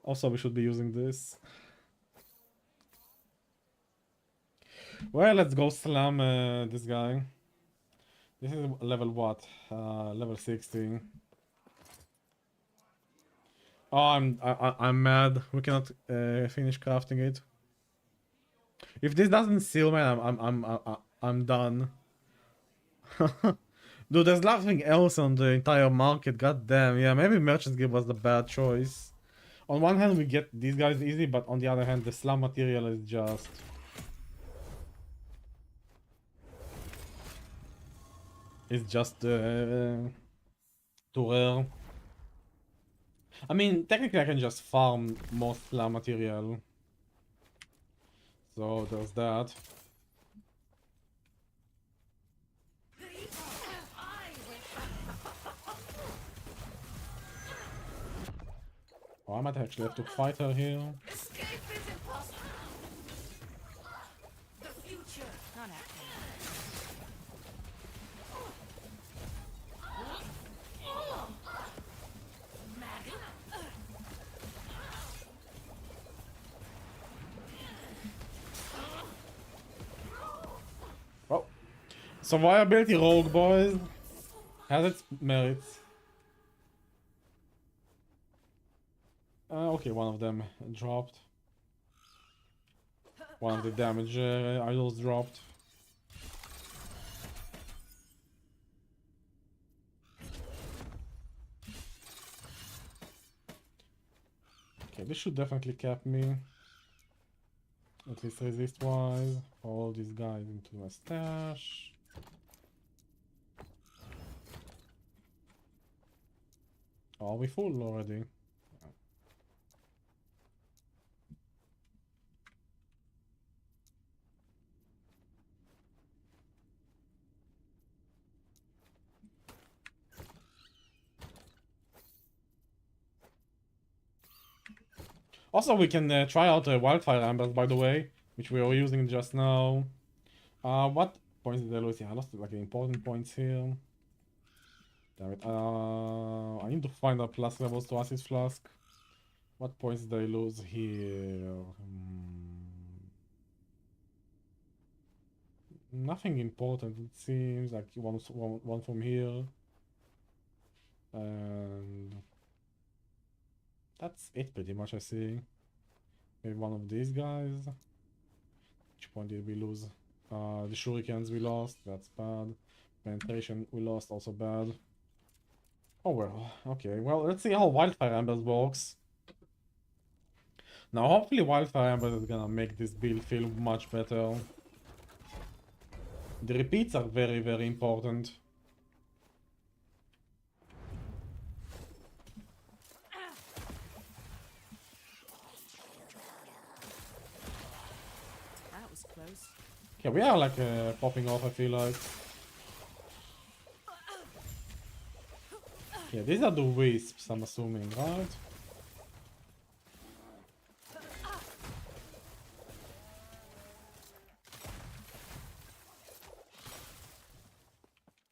Also, we should be using this. Well, let's go slam this guy. This is level what? Level 16. Oh, I'm mad. We cannot finish crafting it. If this doesn't seal, man, I'm done. Dude, there's nothing else on the entire market. God damn. Yeah, maybe Merchant's Guild was the bad choice. On one hand, we get these guys easy, but on the other hand, the slam material is just... It's just too rare. I mean, technically I can just farm more slam material. So there's that. Oh, I might actually have to fight her here. Escape is impossible. Survivability rogue, boys. Has its merits. Okay, one of them dropped. One of the damage idols dropped. Okay, this should definitely cap me. At least resist wise. All these guys into my stash. Are we full already? Also, we can try out wildfire embers, by the way, which we were using just now. What points did I lose? Yeah, I lost like the important points here. Damn it. I need to find a plus levels to acid flask. What points did I lose here? Nothing important, it seems. Like one from here. And that's it pretty much, I see. Maybe one of these guys. Which point did we lose? The shurikens we lost, that's bad. Penetration we lost, also bad. Oh well, okay. Well, let's see how Wildfire Embers works. Now, hopefully Wildfire Embers is gonna make this build feel much better. The repeats are very, very important. That was close. Okay, we are like popping off, I feel like. Yeah, these are the wisps, I'm assuming, right?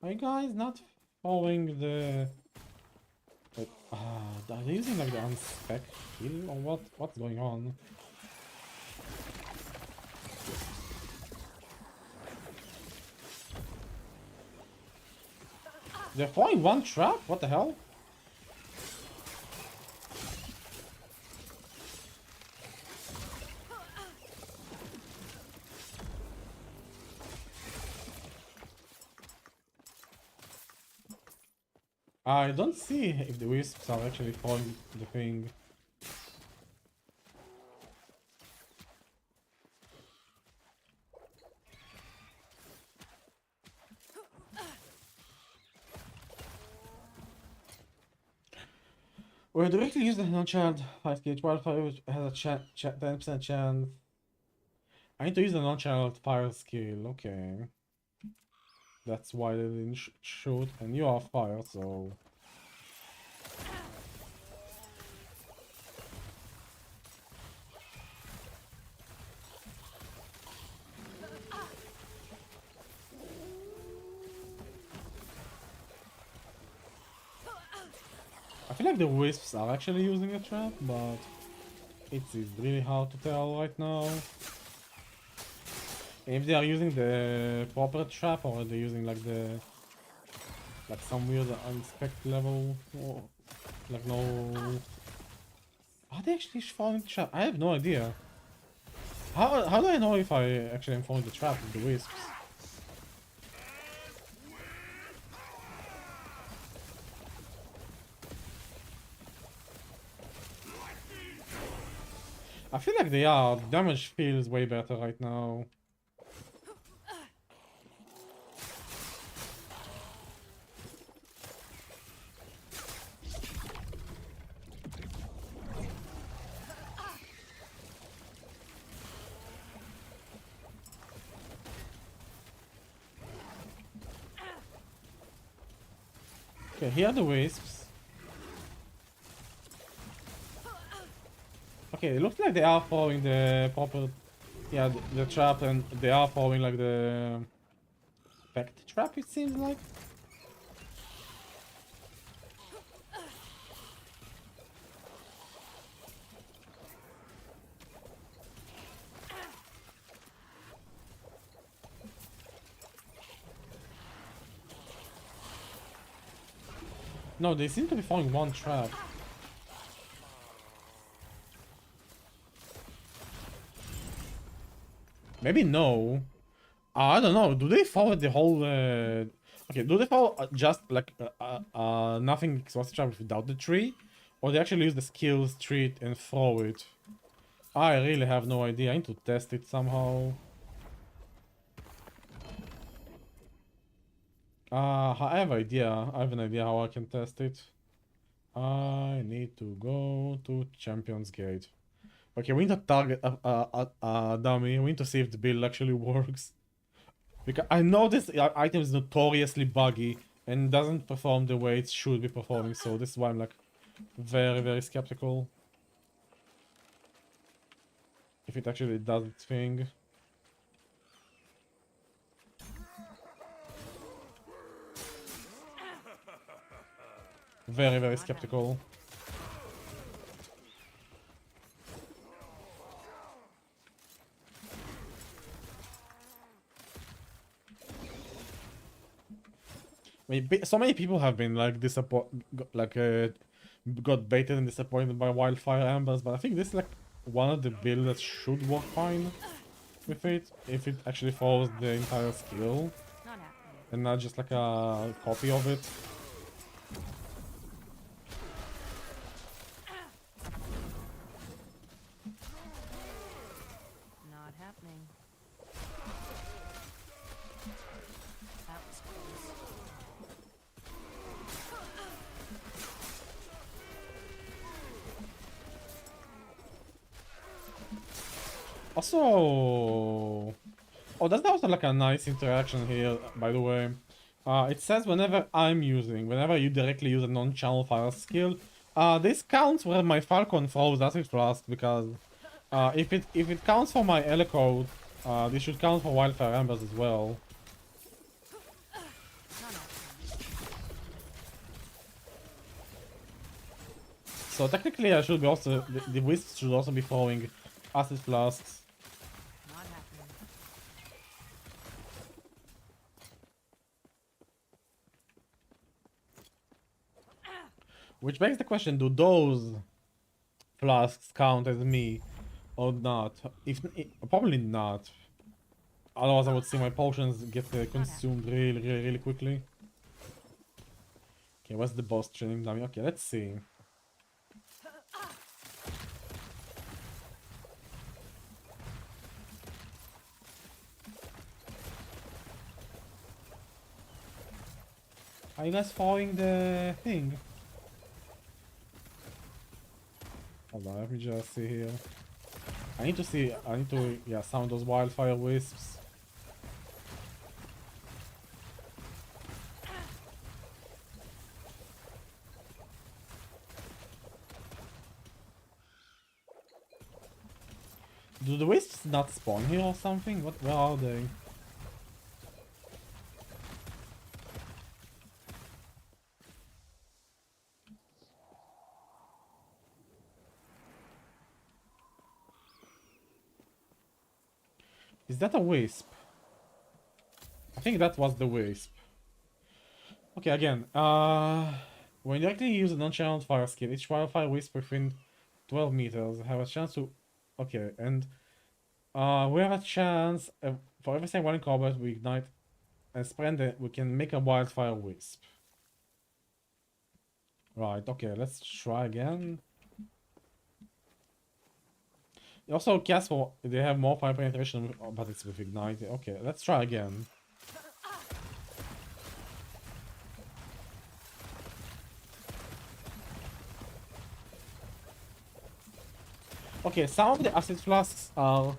Are you guys not following the... are they using like the unspec kill or what? What's going on? They're throwing one trap? What the hell? I don't see if the wisps are actually throwing the thing. We're directly use the non-child 5k wildfire, which has a 10% chance. I need to use the non-child fire skill, okay. That's why they didn't shoot, and you are fire, so... I feel like the wisps are actually using a trap, but it is really hard to tell right now. If they are using the proper trap or they're using like the... like some weird unspec level, or like no... Are they actually following the trap? I have no idea. How do I know if I actually am following the trap with the wisps? I feel like they are. Damage feels way better right now. Okay, here are the wisps. Okay, it looks like they are following the proper... yeah, the trap, and they are following like the... effect trap, it seems like. No, they seem to be throwing one trap. Maybe no. I don't know. Do they follow the whole? Okay, do they follow just like nothing exhausted trap without the tree, or they actually use the skills tree and throw it? I really have no idea. I need to test it somehow. I have idea. I have an idea how I can test it. I need to go to Champions Gate. Okay, we need to target a dummy. We need to see if the build actually works. Because I know this item is notoriously buggy and doesn't perform the way it should be performing, so this is why I'm like very, very skeptical. If it actually does its thing. Very, very skeptical. So many people have been like got baited and disappointed by Wildfire Embers, but I think this is like one of the builds that should work fine with it if it actually follows the entire skill Not happening. and not just like a copy of it. Not happening. That was close. Also, oh, that's also like a nice interaction here, by the way. It says whenever you directly use a non-channel fire skill, this counts where my Falcon throws acid flask, because if it counts for my Elecode, this should count for Wildfire Embers as well. Not happening. So technically, I should be also the Wisp should also be throwing acid flasks. Not happening. Which begs the question: do those flasks count as me or not? Probably not. Otherwise, I would see my potions get consumed really quickly. Okay, what's the boss training dummy? Okay, let's see. Are you guys following the thing? Hold on, let me just see here. I need to, yeah, sound those wildfire wisps. Do the wisps not spawn here or something? Where are they? Is that a wisp? I think that was the wisp. Okay, again, when you actually use a non-channeled fire skill, each wildfire wisp within 12 meters have a chance to... Okay, and we have a chance, for every time one in combat we ignite and spread it, we can make a wildfire wisp. Right, okay, let's try again. Also, cast for they have more fire penetration, but it's with ignite. Okay, let's try again. Okay, some of the acid flasks are...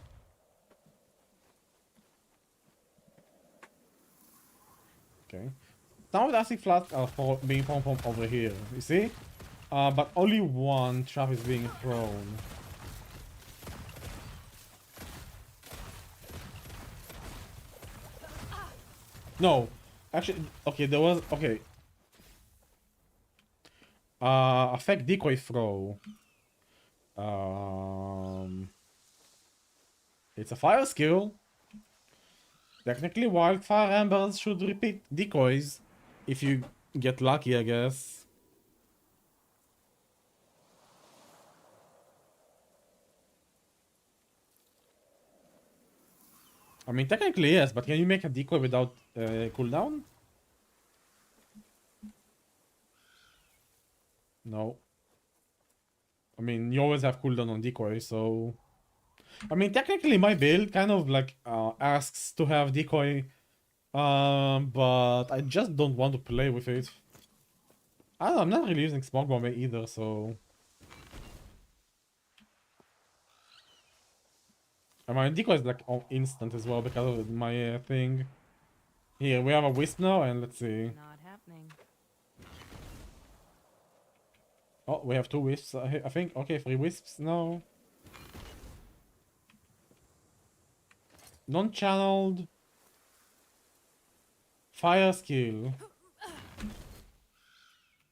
Okay. Some of the acid flasks are being thrown from over here, you see? But only one trap is being thrown. No, actually, okay, there was, okay. Affect decoy throw. It's a fire skill. Technically, wildfire embers should repeat decoys if you get lucky, I guess. I mean, technically yes, but can you make a decoy without cooldown? No. I mean, you always have cooldown on decoy, so... I mean, technically my build kind of like asks to have decoy, but I just don't want to play with it. I don't know, I'm not really using smoke bomb either, so... And my decoy is like instant as well because of my thing. Here, we have a wisp now, and let's see. Not happening. Oh, we have 2 wisps, I think. Okay, 3 wisps now. Non-channeled. Fire skill.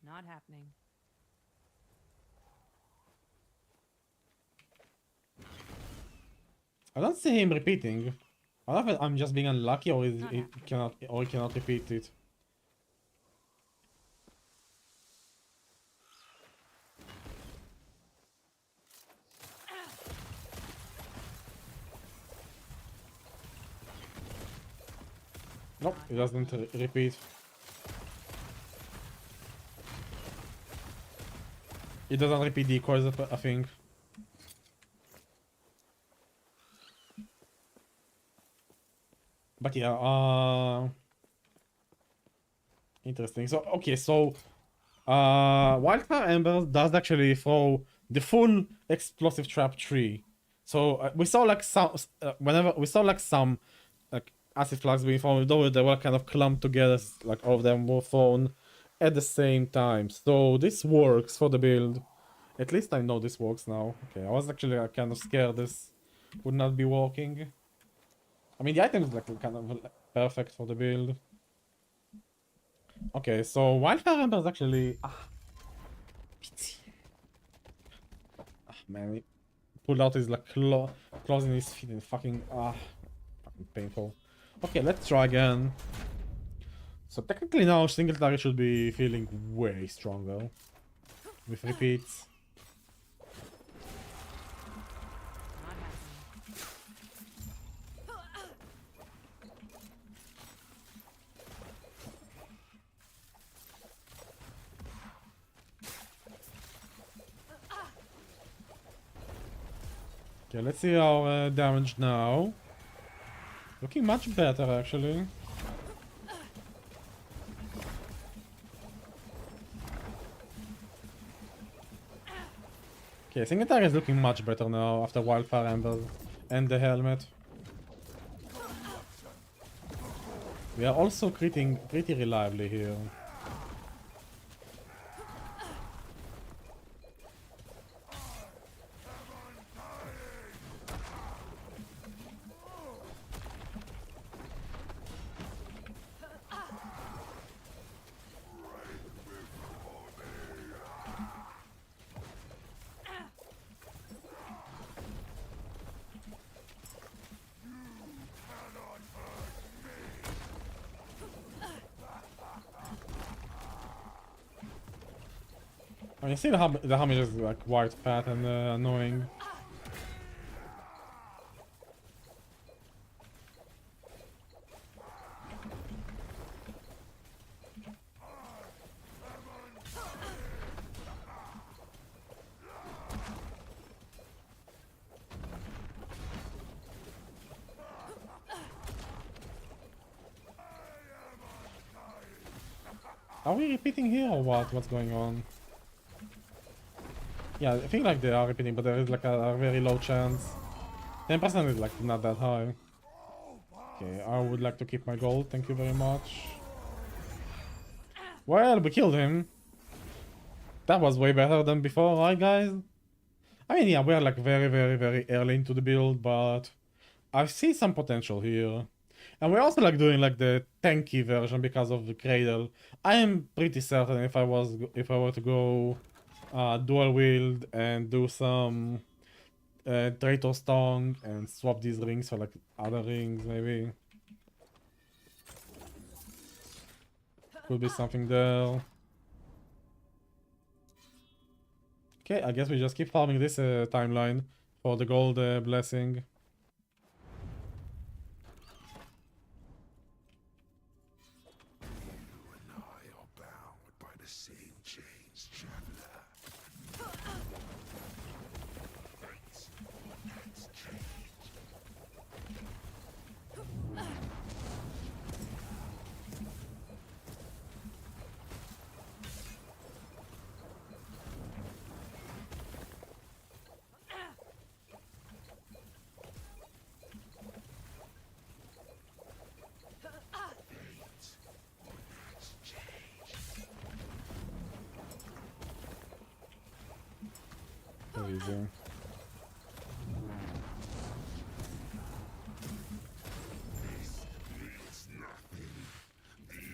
Not happening. I don't see him repeating. I don't know if I'm just being unlucky or Not he cannot repeat it. Nope, it doesn't repeat. It doesn't repeat decoys, I think. But yeah, interesting. So, okay, so, Wildfire Embers does actually throw the full explosive trap tree. So, we saw like some, whenever we saw like some, like, acid flags being thrown, though they were kind of clumped together, like all of them were thrown at the same time. So, this works for the build. At least I know this works now. Okay, I was actually kind of scared this would not be working. I mean, the item is like kind of perfect for the build. Okay, so Wildfire Ember is actually... man, he pulled out his like claws in his feet and fucking... fucking painful. Okay, let's try again. So technically now single target should be feeling way stronger. With repeats. Not happening. Okay, let's see our damage now. Looking much better actually. Okay, single target is looking much better now after Wildfire Ember and the helmet. We are also critting pretty reliably here. I mean, see the damage is like quite fat and annoying. Are we repeating here or what? What's going on? Yeah, I think like they are repeating, but there is like a very low chance. 10% is like not that high. Okay, I would like to keep my gold, thank you very much. Well, we killed him. That was way better than before, right guys? I mean, yeah, we're like very early into the build, but I see some potential here. And we're also like doing like the tanky version because of the cradle. I am pretty certain if I were to go dual wield and do some traitor's tongue and swap these rings for like other rings maybe. Could be something there. Okay, I guess we just keep farming this timeline for the gold blessing. Easy.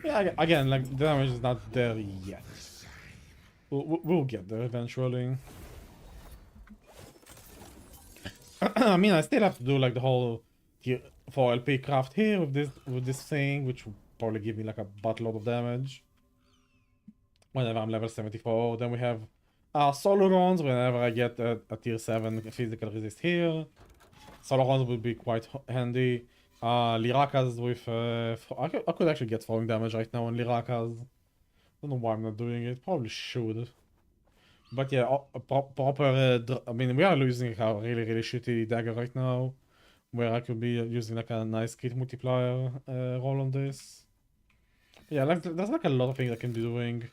Yeah, again, like, the damage is not there yet. We'll get there eventually. I mean, I still have to do like the whole tier 4 LP craft here with this thing, which will probably give me like a buttload of damage whenever I'm level 74. Then we have solo runs whenever I get a tier 7 physical resist here. Solo runs would be quite handy. Lirakas with I could actually get throwing damage right now on Lirakas. Don't know why I'm not doing it. Probably should. But yeah, proper. I mean, we are losing a really shitty dagger right now, where I could be using like a nice kit multiplier roll on this. Yeah, like there's like a lot of things I can be doing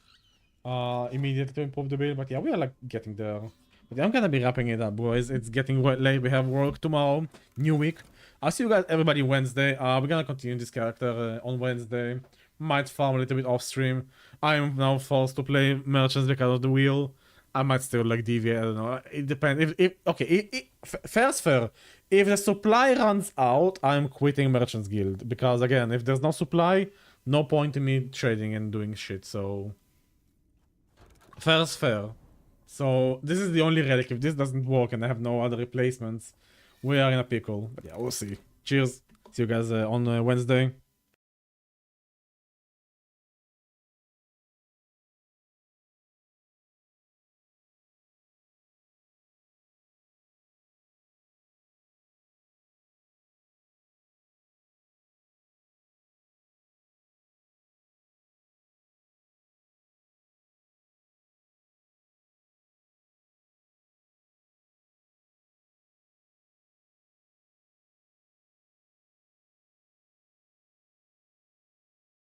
immediately to improve the build. But yeah, we are like getting there. But yeah, I'm gonna be wrapping it up, boys. It's getting late. We have work tomorrow, new week. I'll see you guys everybody Wednesday. We're gonna continue this character on Wednesday. Might farm a little bit off stream. I'm now forced to play merchants because of the wheel. I might still like deviate. I don't know. It depends. Fair's fair. If the supply runs out, I'm quitting Merchants Guild because again, if there's no supply, no point in me trading and doing shit. So fair's fair. So this is the only relic. If this doesn't work and I have no other replacements, we are in a pickle. But yeah, we'll see. Cheers. See you guys on Wednesday.